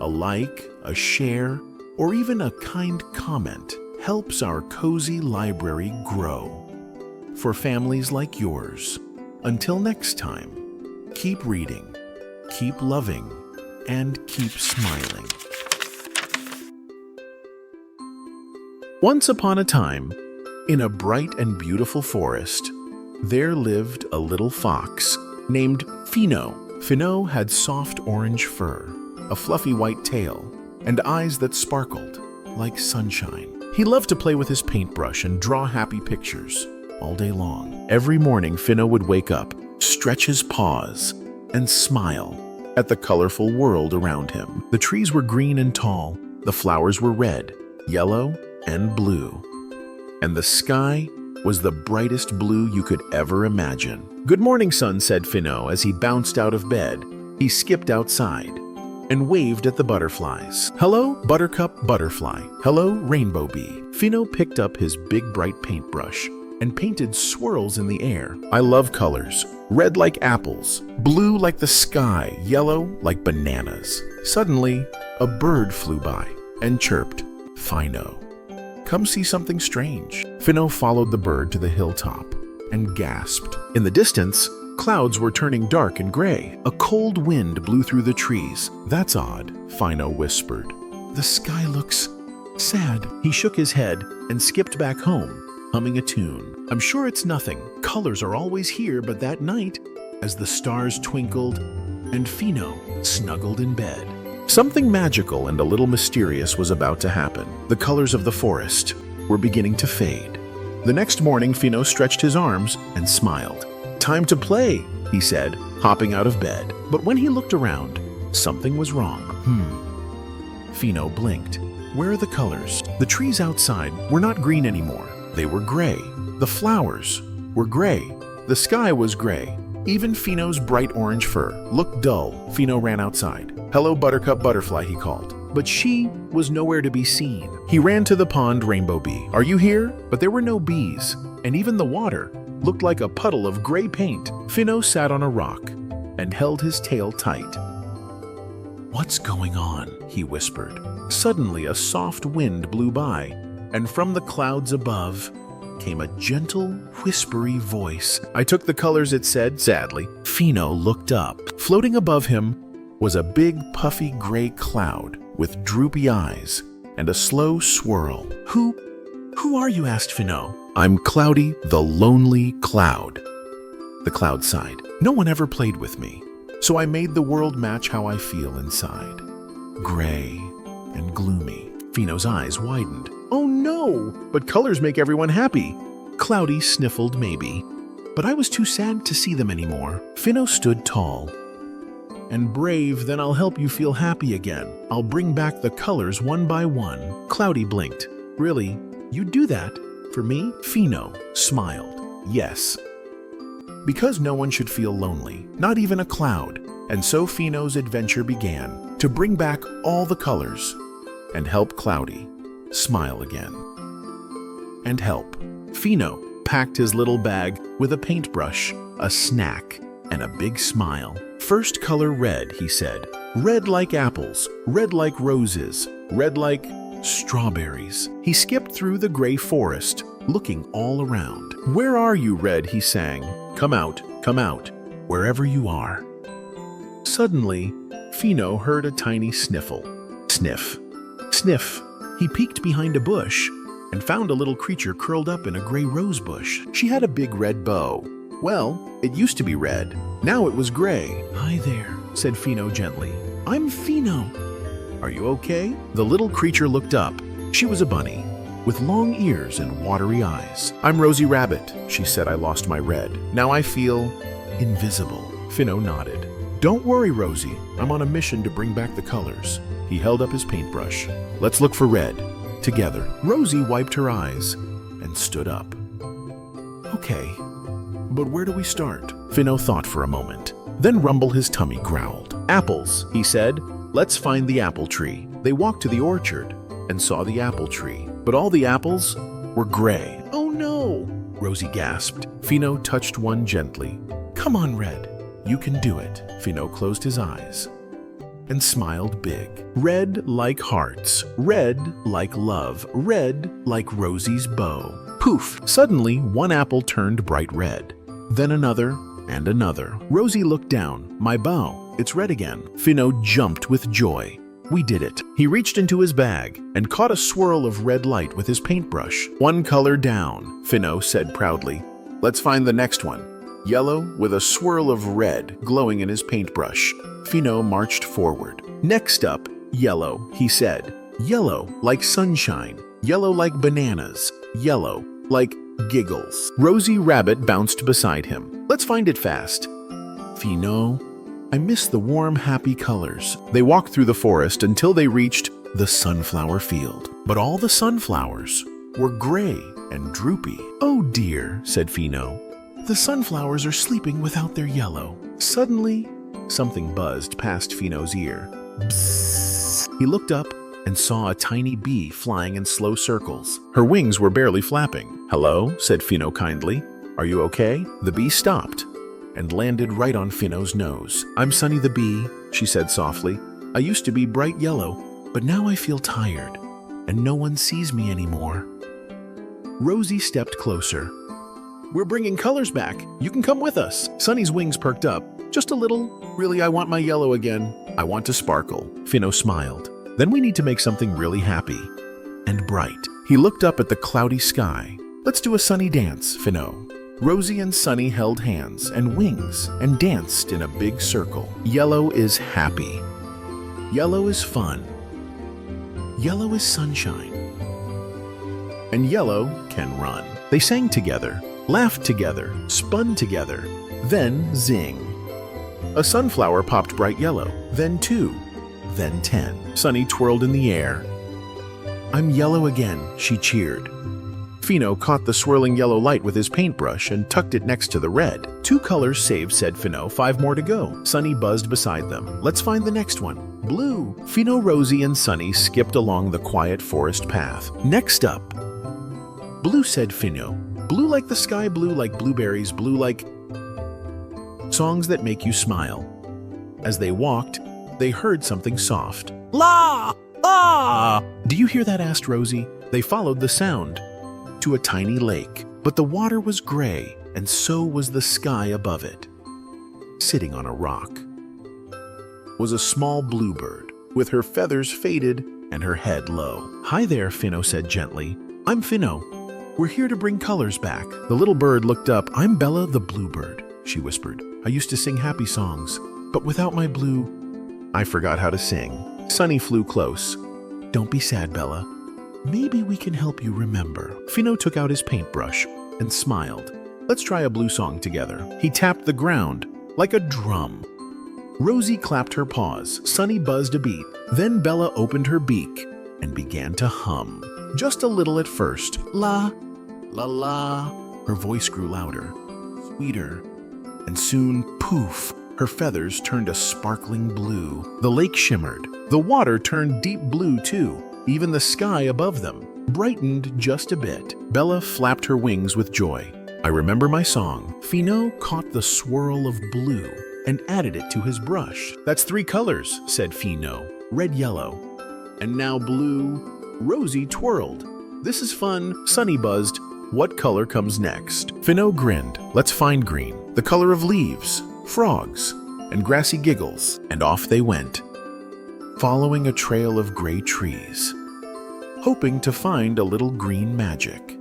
A like, a share, or even a kind comment helps our cozy library grow. For families like yours, until next time, keep reading, keep loving, and keep smiling. Once upon a time, in a bright and beautiful forest, there lived a little fox named Fino. Fino had soft orange fur, a fluffy white tail, and eyes that sparkled like sunshine. He loved to play with his paintbrush and draw happy pictures all day long. Every morning, Fino would wake up, stretch his paws, and smile at the colorful world around him. The trees were green and tall, the flowers were red, yellow, and blue, and the sky was the brightest blue you could ever imagine. "Good morning, sun," said Fino as he bounced out of bed. He skipped outside and waved at the butterflies. "Hello, buttercup butterfly. Hello, rainbow bee." Fino picked up his big bright paintbrush and painted swirls in the air. "I love colors. Red like apples, blue like the sky, yellow like bananas." Suddenly, a bird flew by and chirped, "Fino, come see something strange." Fino followed the bird to the hilltop and gasped. In the distance, clouds were turning dark and gray. A cold wind blew through the trees. "That's odd," Fino whispered. "The sky looks sad." He shook his head and skipped back home, humming a tune. "I'm sure it's nothing. Colors are always here," but that night, as the stars twinkled and Fino snuggled in bed, something magical and a little mysterious was about to happen. The colors of the forest were beginning to fade. The next morning, Fino stretched his arms and smiled. "Time to play," he said, hopping out of bed. But when he looked around, something was wrong. Fino blinked. Where are the colors? The trees outside were not green anymore. They were gray. The flowers were gray. The sky was gray. Even Fino's bright orange fur looked dull. Fino ran outside. "Hello, buttercup butterfly," he called. But she was nowhere to be seen. He ran to the pond, rainbow bee. "Are you here?" But there were no bees, and even the water looked like a puddle of gray paint. Fino sat on a rock and held his tail tight. "What's going on?" he whispered. Suddenly, a soft wind blew by, and from the clouds above came a gentle, whispery voice. "I took the colors," it said sadly. Fino looked up. Floating above him was a big, puffy gray cloud with droopy eyes and a slow swirl. Who are you?" asked Fino. "I'm Cloudy, the lonely cloud." The cloud sighed. "No one ever played with me, so I made the world match how I feel inside. Gray and gloomy." Fino's eyes widened. "Oh no, but colors make everyone happy." Cloudy sniffled maybe, but I was too sad to see them anymore. Fino stood tall and brave. "Then I'll help you feel happy again. I'll bring back the colors one by one." Cloudy blinked. "Really? You'd do that? For me?" Fino smiled. "Yes. Because no one should feel lonely, not even a cloud." And so Fino's adventure began, to bring back all the colors and help Cloudy smile again. And help. Fino packed his little bag with a paintbrush, a snack, and a big smile. "First color red," he said. "Red like apples, red like roses, red like strawberries." He skipped through the gray forest, looking all around. "Where are you, Red?" he sang. Come out, wherever you are." Suddenly, Fino heard a tiny sniffle. Sniff, sniff. He peeked behind a bush and found a little creature curled up in a gray rose bush. She had a big red bow. Well, it used to be red. Now it was gray. "Hi there," said Fino gently. "I'm Fino. Are you okay?" The little creature looked up. She was a bunny, with long ears and watery eyes. "I'm Rosie Rabbit," she said. "I lost my red. Now I feel invisible." Fino nodded. "Don't worry, Rosie. I'm on a mission to bring back the colors." He held up his paintbrush. "Let's look for red, together." Rosie wiped her eyes and stood up. "Okay, but where do we start?" Fino thought for a moment. Then Rumble, his tummy growled. "Apples," he said. "Let's find the apple tree." They walked to the orchard and saw the apple tree, but all the apples were gray. "Oh no," Rosie gasped. Fino touched one gently. "Come on, Red. You can do it." Fino closed his eyes and smiled big. "Red like hearts, red like love, red like Rosie's bow." Poof! Suddenly, one apple turned bright red. Then another and another. Rosie looked down. "My bow, it's red again." Fino jumped with joy. "We did it." He reached into his bag and caught a swirl of red light with his paintbrush. "One color down," Fino said proudly. "Let's find the next one." Yellow with a swirl of red glowing in his paintbrush. Fino marched forward. "Next up, yellow," he said. "Yellow like sunshine, yellow like bananas, yellow like giggles." Rosie Rabbit bounced beside him. "Let's find it fast." "Fino, I miss the warm, happy colors." They walked through the forest until they reached the sunflower field. But all the sunflowers were gray and droopy. "Oh dear," said Fino. "The sunflowers are sleeping without their yellow." Suddenly, something buzzed past Fino's ear. Bzzz. He looked up and saw a tiny bee flying in slow circles. Her wings were barely flapping. "Hello," said Fino kindly. "Are you okay?" The bee stopped and landed right on Fino's nose. "I'm Sunny the bee," she said softly. "I used to be bright yellow, but now I feel tired, and no one sees me anymore." Rosie stepped closer. "We're bringing colors back. You can come with us." Sunny's wings perked up. "Just a little. Really, I want my yellow again. I want to sparkle." Fino smiled. "Then we need to make something really happy and bright." He looked up at the cloudy sky. "Let's do a sunny dance, Fino." Rosie and Sunny held hands and wings and danced in a big circle. Yellow is happy. Yellow is fun. Yellow is sunshine. And yellow can run. They sang together, laughed together, spun together. Then zing. A sunflower popped bright yellow. Then 2. Then 10. Sunny twirled in the air. "I'm yellow again," she cheered. Fino caught the swirling yellow light with his paintbrush and tucked it next to the red. 2 colors saved, said Fino. 5 more to go. Sunny buzzed beside them. "Let's find the next one." Blue. Fino, Rosie, and Sunny skipped along the quiet forest path. "Next up." "Blue," said Fino. "Blue like the sky, blue like blueberries, blue like..." songs that make you smile. As they walked, they heard something soft. La! Ah! Do you hear that? Asked Rosie. They followed the sound to a tiny lake, but the water was gray, and so was the sky above it. Sitting on a rock was a small bluebird, with her feathers faded and her head low. Hi there, Fino said gently. I'm Fino. We're here to bring colors back. The little bird looked up. I'm Bella the bluebird, she whispered. I used to sing happy songs, but without my blue, I forgot how to sing. Sunny flew close. Don't be sad, Bella. Maybe we can help you remember. Fino took out his paintbrush and smiled. Let's try a blue song together. He tapped the ground like a drum. Rosie clapped her paws. Sunny buzzed a beat. Then Bella opened her beak and began to hum. Just a little at first. La, la, la. Her voice grew louder, sweeter, and soon, poof, her feathers turned a sparkling blue. The lake shimmered. The water turned deep blue too. Even the sky above them brightened just a bit. Bella flapped her wings with joy. I remember my song. Fino caught the swirl of blue and added it to his brush. That's 3 colors, said Fino. Red, yellow, and now blue. Rosie twirled. This is fun. Sunny buzzed. What color comes next? Fino grinned. Let's find green. The color of leaves, frogs, and grassy giggles. And off they went, following a trail of gray trees, hoping to find a little green magic.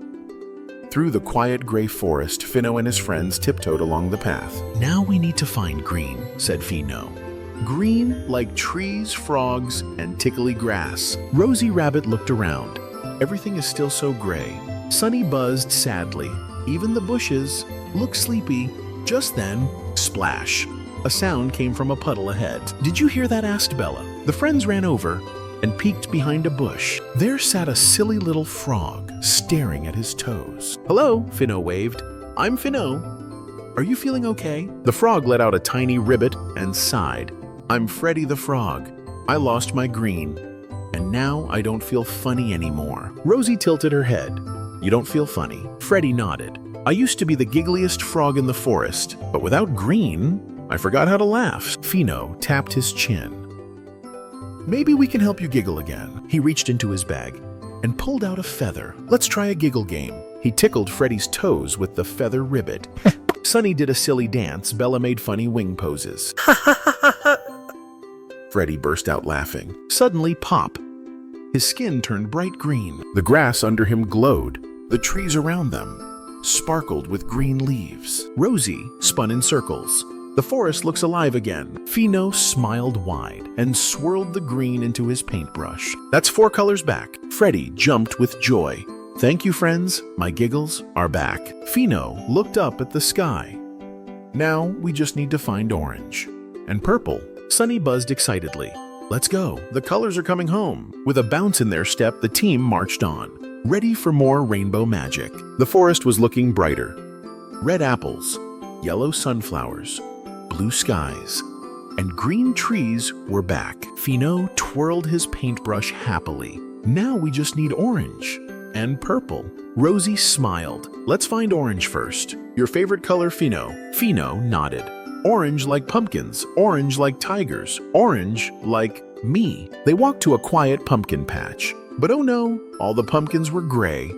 Through the quiet gray forest, Fino and his friends tiptoed along the path. Now we need to find green, said Fino. Green like trees, frogs, and tickly grass. Rosie Rabbit looked around. Everything is still so gray. Sunny buzzed sadly. Even the bushes look sleepy. Just then, splash. A sound came from a puddle ahead. Did you hear that? Asked Bella. The friends ran over and peeked behind a bush. There sat a silly little frog, staring at his toes. Hello, Fino waved. I'm Fino. Are you feeling okay? The frog let out a tiny ribbit and sighed. I'm Freddy the Frog. I lost my green, and now I don't feel funny anymore. Rosie tilted her head. You don't feel funny? Freddy nodded. I used to be the giggliest frog in the forest, but without green, I forgot how to laugh. Fino tapped his chin. Maybe we can help you giggle again. He reached into his bag and pulled out a feather. Let's try a giggle game. He tickled Freddy's toes with the feather ribbit. Sunny did a silly dance. Bella made funny wing poses. Freddy burst out laughing. Suddenly, pop! His skin turned bright green. The grass under him glowed. The trees around them sparkled with green leaves. Rosie spun in circles. The forest looks alive again. Fino smiled wide and swirled the green into his paintbrush. That's 4 colors back. Freddy jumped with joy. Thank you, friends. My giggles are back. Fino looked up at the sky. Now we just need to find orange and purple. Sunny buzzed excitedly. Let's go. The colors are coming home. With a bounce in their step, the team marched on, ready for more rainbow magic. The forest was looking brighter. Red apples, yellow sunflowers, blue skies, and green trees were back. Fino twirled his paintbrush happily. Now we just need orange and purple. Rosie smiled. Let's find orange first. Your favorite color, Fino? Fino nodded. Orange like pumpkins, orange like tigers, orange like me. They walked to a quiet pumpkin patch. But oh no, all the pumpkins were gray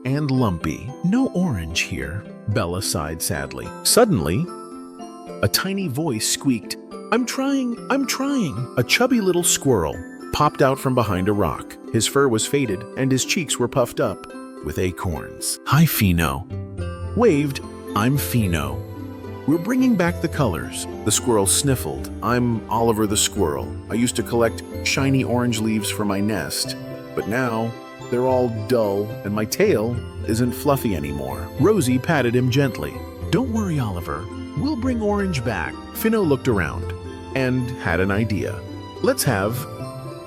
and lumpy. No orange here, Bella sighed sadly. Suddenly, a tiny voice squeaked, I'm trying, I'm trying. A chubby little squirrel popped out from behind a rock. His fur was faded and his cheeks were puffed up with acorns. Hi, Fino. Waved, I'm Fino. We're bringing back the colors. The squirrel sniffled. I'm Oliver the squirrel. I used to collect shiny orange leaves for my nest, but now they're all dull and my tail isn't fluffy anymore. Rosie patted him gently. Don't worry, Oliver. We'll bring orange back. Fino looked around and had an idea. Let's have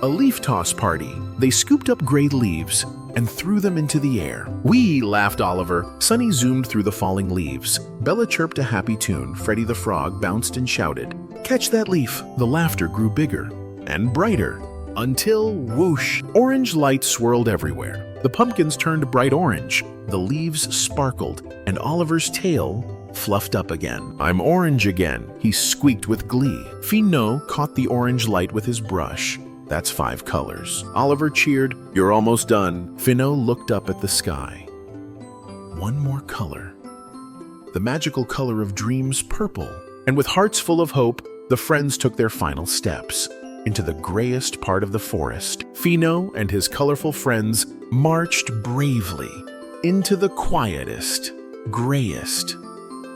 a leaf toss party. They scooped up gray leaves and threw them into the air. Wee, laughed Oliver. Sunny zoomed through the falling leaves. Bella chirped a happy tune. Freddy the Frog bounced and shouted, Catch that leaf. The laughter grew bigger and brighter until, whoosh, orange light swirled everywhere. The pumpkins turned bright orange. The leaves sparkled and Oliver's tail fluffed up again. I'm orange again, he squeaked with glee. Fino caught the orange light with his brush. That's 5 colors. Oliver cheered, you're almost done. Fino looked up at the sky. One more color. The magical color of dreams, purple. And with hearts full of hope, the friends took their final steps into the grayest part of the forest. Fino and his colorful friends marched bravely into the quietest, grayest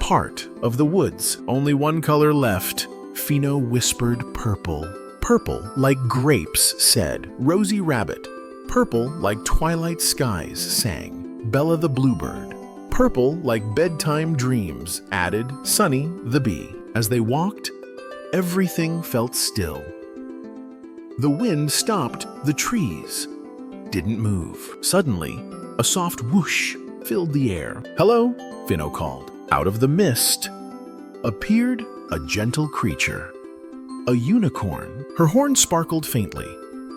part of the woods. Only one color left. Fino whispered purple. Purple like grapes, said Rosy Rabbit. Purple like twilight skies, sang Bella the Bluebird. Purple like bedtime dreams, added Sunny the Bee. As they walked, everything felt still. The wind stopped, the trees didn't move. Suddenly, a soft whoosh filled the air. Hello, Fino called. Out of the mist appeared a gentle creature, a unicorn. Her horns sparkled faintly,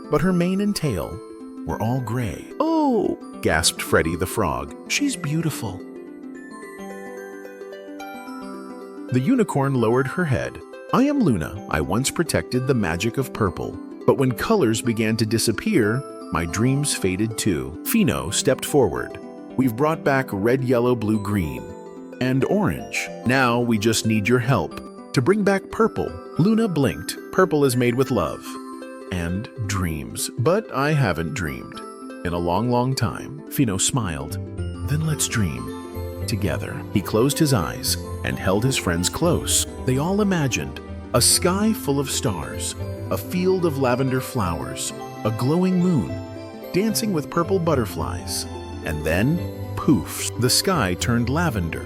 but her mane and tail were all gray. Oh, gasped Freddie the frog. She's beautiful. The unicorn lowered her head. I am Luna. I once protected the magic of purple, but when colors began to disappear, my dreams faded too. Fino stepped forward. We've brought back red, yellow, blue, green, and orange. Now we just need your help to bring back purple. Luna blinked. Purple is made with love and dreams, but I haven't dreamed in a long, long time. Fino smiled. Then let's dream together. He closed his eyes and held his friends close. They all imagined a sky full of stars, a field of lavender flowers, a glowing moon, dancing with purple butterflies. And then, poof, the sky turned lavender.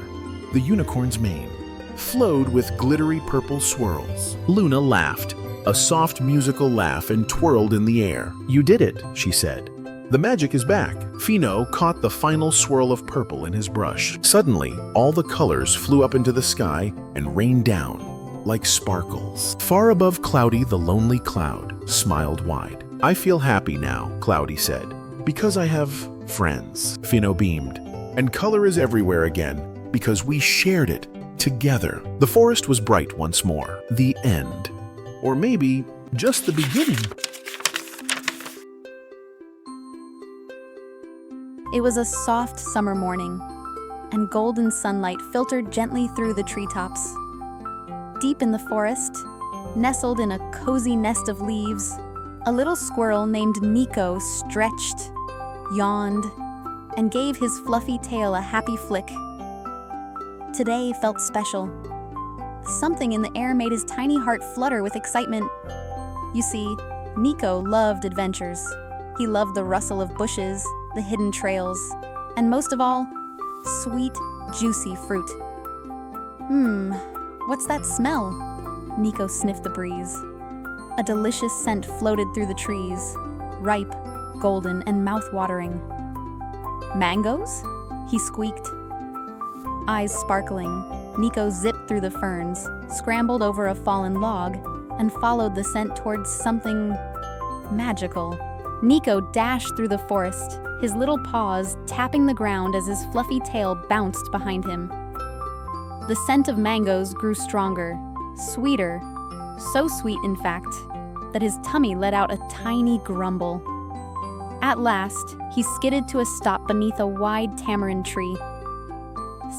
The unicorn's mane flowed with glittery purple swirls. Luna laughed, a soft musical laugh, and twirled in the air. You did it, she said. The magic is back. Fino caught the final swirl of purple in his brush. Suddenly, all the colors flew up into the sky and rained down like sparkles. Far above Cloudy, the lonely cloud smiled wide. I feel happy now, Cloudy said, because I have friends. Fino beamed. And color is everywhere again, because we shared it together. The forest was bright once more. The end. Or maybe just the beginning. It was a soft summer morning, and golden sunlight filtered gently through the treetops. Deep in the forest, nestled in a cozy nest of leaves, a little squirrel named Niko stretched, yawned, and gave his fluffy tail a happy flick. Today felt special. Something in the air made his tiny heart flutter with excitement. You see, Niko loved adventures. He loved the rustle of bushes, the hidden trails, and most of all, sweet, juicy fruit. What's that smell? Niko sniffed the breeze. A delicious scent floated through the trees, ripe, golden, and mouth-watering. Mangoes? He squeaked. Eyes sparkling, Niko zipped through the ferns, scrambled over a fallen log, and followed the scent towards something magical. Niko dashed through the forest, his little paws tapping the ground as his fluffy tail bounced behind him. The scent of mangoes grew stronger, sweeter, so sweet, in fact, that his tummy let out a tiny grumble. At last, he skidded to a stop beneath a wide tamarind tree.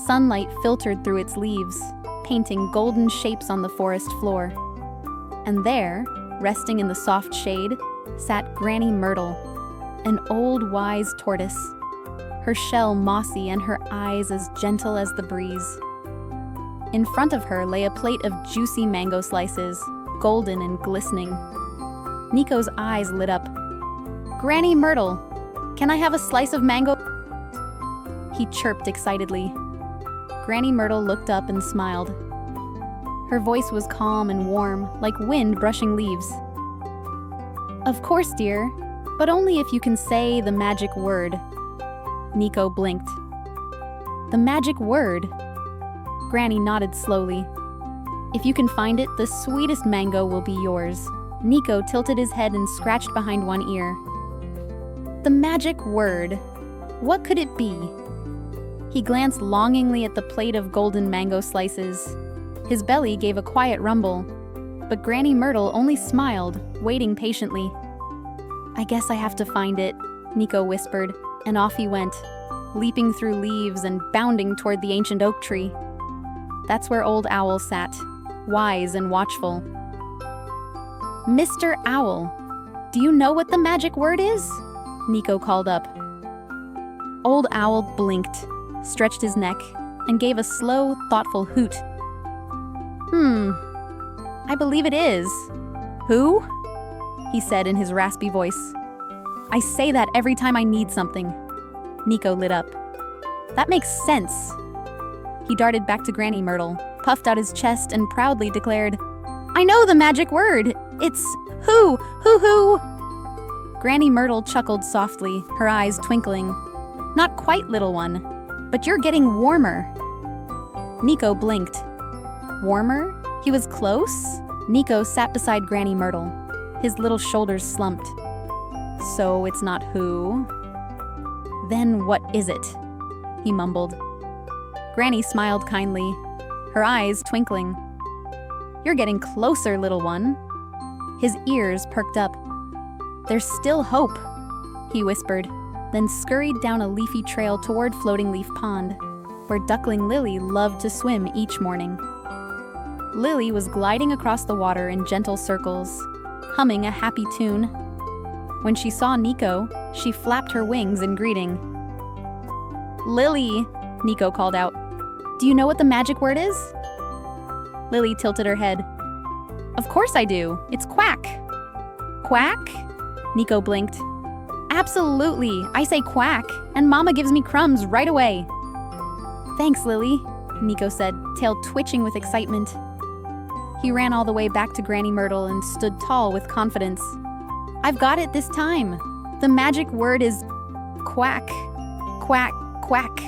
Sunlight filtered through its leaves, painting golden shapes on the forest floor. And there, resting in the soft shade, sat Granny Myrtle, an old wise tortoise, her shell mossy and her eyes as gentle as the breeze. In front of her lay a plate of juicy mango slices, golden and glistening. Niko's eyes lit up. Granny Myrtle, can I have a slice of mango? He chirped excitedly. Granny Myrtle looked up and smiled. Her voice was calm and warm, like wind brushing leaves. Of course, dear, but only if you can say the magic word. Niko blinked. The magic word? Granny nodded slowly. If you can find it, the sweetest mango will be yours. Niko tilted his head and scratched behind one ear. The magic word. What could it be? He glanced longingly at the plate of golden mango slices. His belly gave a quiet rumble, but Granny Myrtle only smiled, waiting patiently. "I guess I have to find it," Niko whispered, and off he went, leaping through leaves and bounding toward the ancient oak tree. That's where Old Owl sat, wise and watchful. "Mr. Owl, do you know what the magic word is?" Niko called up. Old Owl blinked, stretched his neck, and gave a slow, thoughtful hoot. I believe it is." "Who?" he said in his raspy voice. "I say that every time I need something." Niko lit up. "That makes sense." He darted back to Granny Myrtle, puffed out his chest, and proudly declared, "I know the magic word! It's who, who. Granny Myrtle chuckled softly, her eyes twinkling. "Not quite, little one, but you're getting warmer." Niko blinked. Warmer? He was close? Niko sat beside Granny Myrtle. His little shoulders slumped. "So it's not who? Then what is it?" he mumbled. Granny smiled kindly, her eyes twinkling. "You're getting closer, little one." His ears perked up. "There's still hope," he whispered, then scurried down a leafy trail toward Floating Leaf Pond, where duckling Lily loved to swim each morning. Lily was gliding across the water in gentle circles, humming a happy tune. When she saw Niko, she flapped her wings in greeting. "Lily," Niko called out, "do you know what the magic word is?" Lily tilted her head. "Of course I do. It's quack." "Quack?" Niko blinked. "Absolutely. I say quack, and Mama gives me crumbs right away." "Thanks, Lily," Niko said, tail twitching with excitement. He ran all the way back to Granny Myrtle and stood tall with confidence. "I've got it this time. The magic word is quack, quack, quack."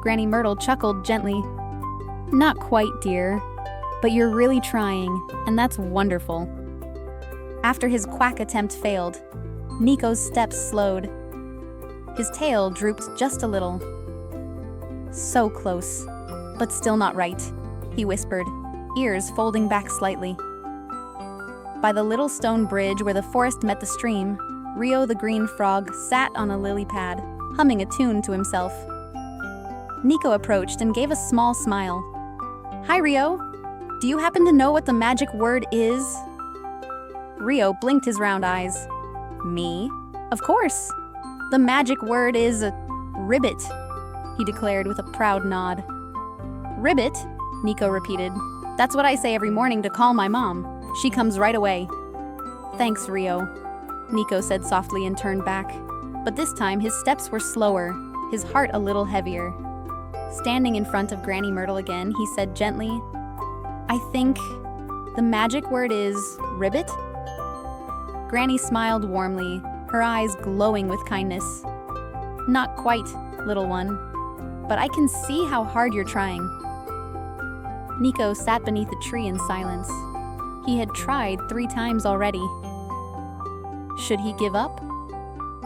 Granny Myrtle chuckled gently. "Not quite, dear, but you're really trying, and that's wonderful." After his quack attempt failed, Niko's steps slowed. His tail drooped just a little. "So close, but still not right," he whispered, ears folding back slightly. By the little stone bridge where the forest met the stream, Rio the green frog sat on a lily pad, humming a tune to himself. Niko approached and gave a small smile. "Hi, Rio. Do you happen to know what the magic word is?" Rio blinked his round eyes. "Me? Of course. The magic word is ribbit," he declared with a proud nod. "Ribbit?" Niko repeated. "That's what I say every morning to call my mom. She comes right away." "Thanks, Rio," Niko said softly and turned back. But this time his steps were slower, his heart a little heavier. Standing in front of Granny Myrtle again, he said gently, "I think the magic word is ribbit?" Granny smiled warmly, her eyes glowing with kindness. "Not quite, little one, but I can see how hard you're trying." Niko sat beneath a tree in silence. He had tried 3 times already. Should he give up?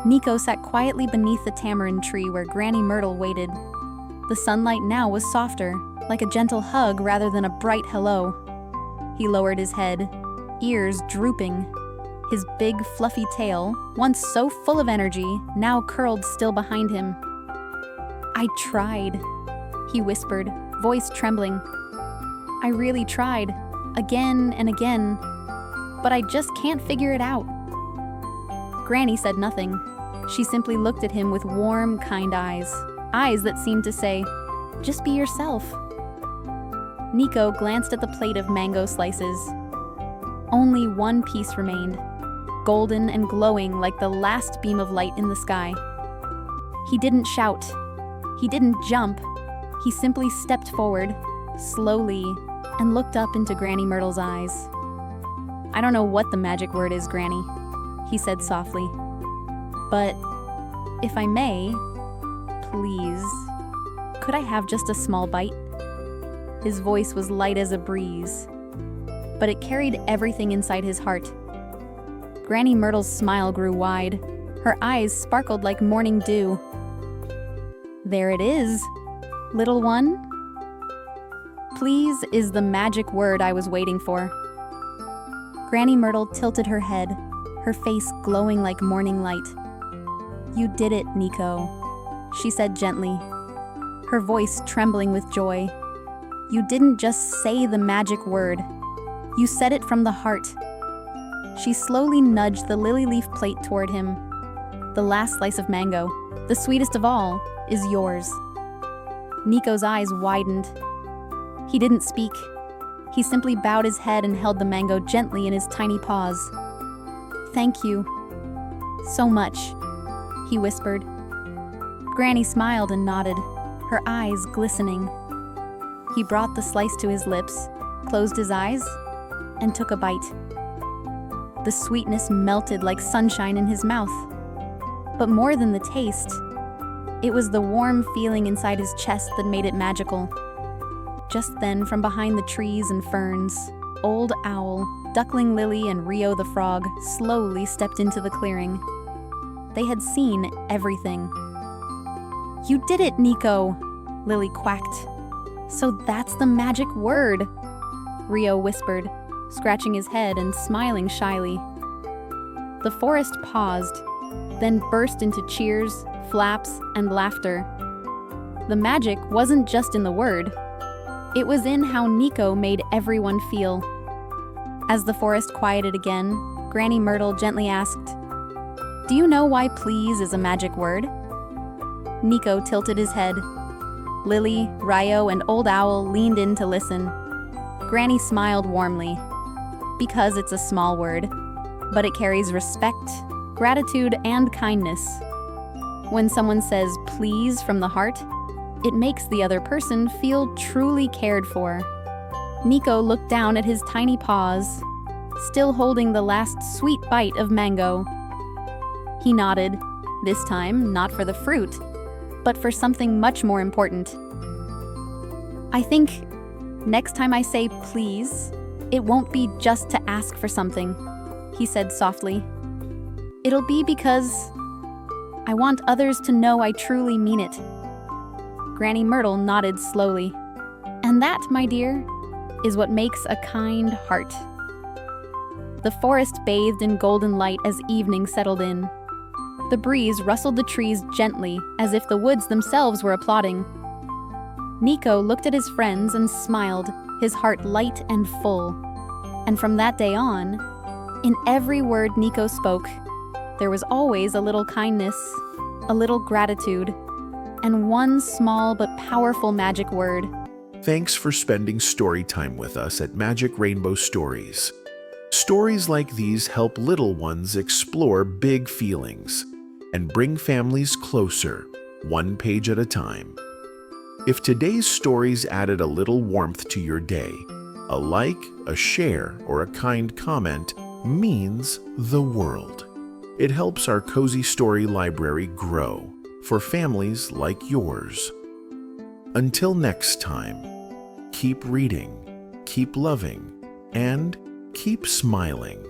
Niko sat quietly beneath the tamarind tree where Granny Myrtle waited. The sunlight now was softer, like a gentle hug rather than a bright hello. He lowered his head, ears drooping. His big, fluffy tail, once so full of energy, now curled still behind him. "I tried," he whispered, voice trembling. "I really tried, again and again, but I just can't figure it out." Granny said nothing. She simply looked at him with warm, kind eyes that seemed to say, "Just be yourself." Niko glanced at the plate of mango slices. Only one piece remained, golden and glowing like the last beam of light in the sky. He didn't shout. He didn't jump. He simply stepped forward, slowly, and looked up into Granny Myrtle's eyes. "I don't know what the magic word is, Granny," he said softly. "But if I may, please, could I have just a small bite?" His voice was light as a breeze, but it carried everything inside his heart. Granny Myrtle's smile grew wide. Her eyes sparkled like morning dew. "There it is," Little one? Please is the magic word I was waiting for. Granny Myrtle tilted her head, her face glowing like morning light. You did it, Niko, she said gently, her voice trembling with joy. You didn't just say the magic word. You said it from the heart. She slowly nudged the lily leaf plate toward him. The last slice of mango, the sweetest of all, is yours. Niko's eyes widened. He didn't speak. He simply bowed his head and held the mango gently in his tiny paws. Thank you. So much, he whispered. Granny smiled and nodded, her eyes glistening. He brought the slice to his lips, closed his eyes, and took a bite. The sweetness melted like sunshine in his mouth. But more than the taste, it was the warm feeling inside his chest that made it magical. Just then, from behind the trees and ferns, Old Owl, Duckling Lily, and Rio the Frog slowly stepped into the clearing. They had seen everything. You did it, Niko, Lily quacked. So that's the magic word, Rio whispered, scratching his head and smiling shyly. The forest paused, then burst into cheers, flaps, and laughter. The magic wasn't just in the word. It was in how Niko made everyone feel. As the forest quieted again, Granny Myrtle gently asked, Do you know why please is a magic word? Niko tilted his head. Lily, Rio, and Old Owl leaned in to listen. Granny smiled warmly. Because it's a small word, but it carries respect, gratitude, and kindness. When someone says please from the heart, it makes the other person feel truly cared for. Niko looked down at his tiny paws, still holding the last sweet bite of mango. He nodded, this time not for the fruit, but for something much more important. I think next time I say please, it won't be just to ask for something, he said softly. It'll be because I want others to know I truly mean it. Granny Myrtle nodded slowly. And that, my dear, is what makes a kind heart. The forest bathed in golden light as evening settled in. The breeze rustled the trees gently, as if the woods themselves were applauding. Niko looked at his friends and smiled, his heart light and full. And from that day on, in every word Niko spoke, there was always a little kindness, a little gratitude, and one small but powerful magic word. Thanks for spending story time with us at Magic Rainbow Stories. Stories like these help little ones explore big feelings and bring families closer, one page at a time. If today's stories added a little warmth to your day, a like, a share, or a kind comment means the world. It helps our cozy story library grow for families like yours. Until next time, keep reading, keep loving, and keep smiling.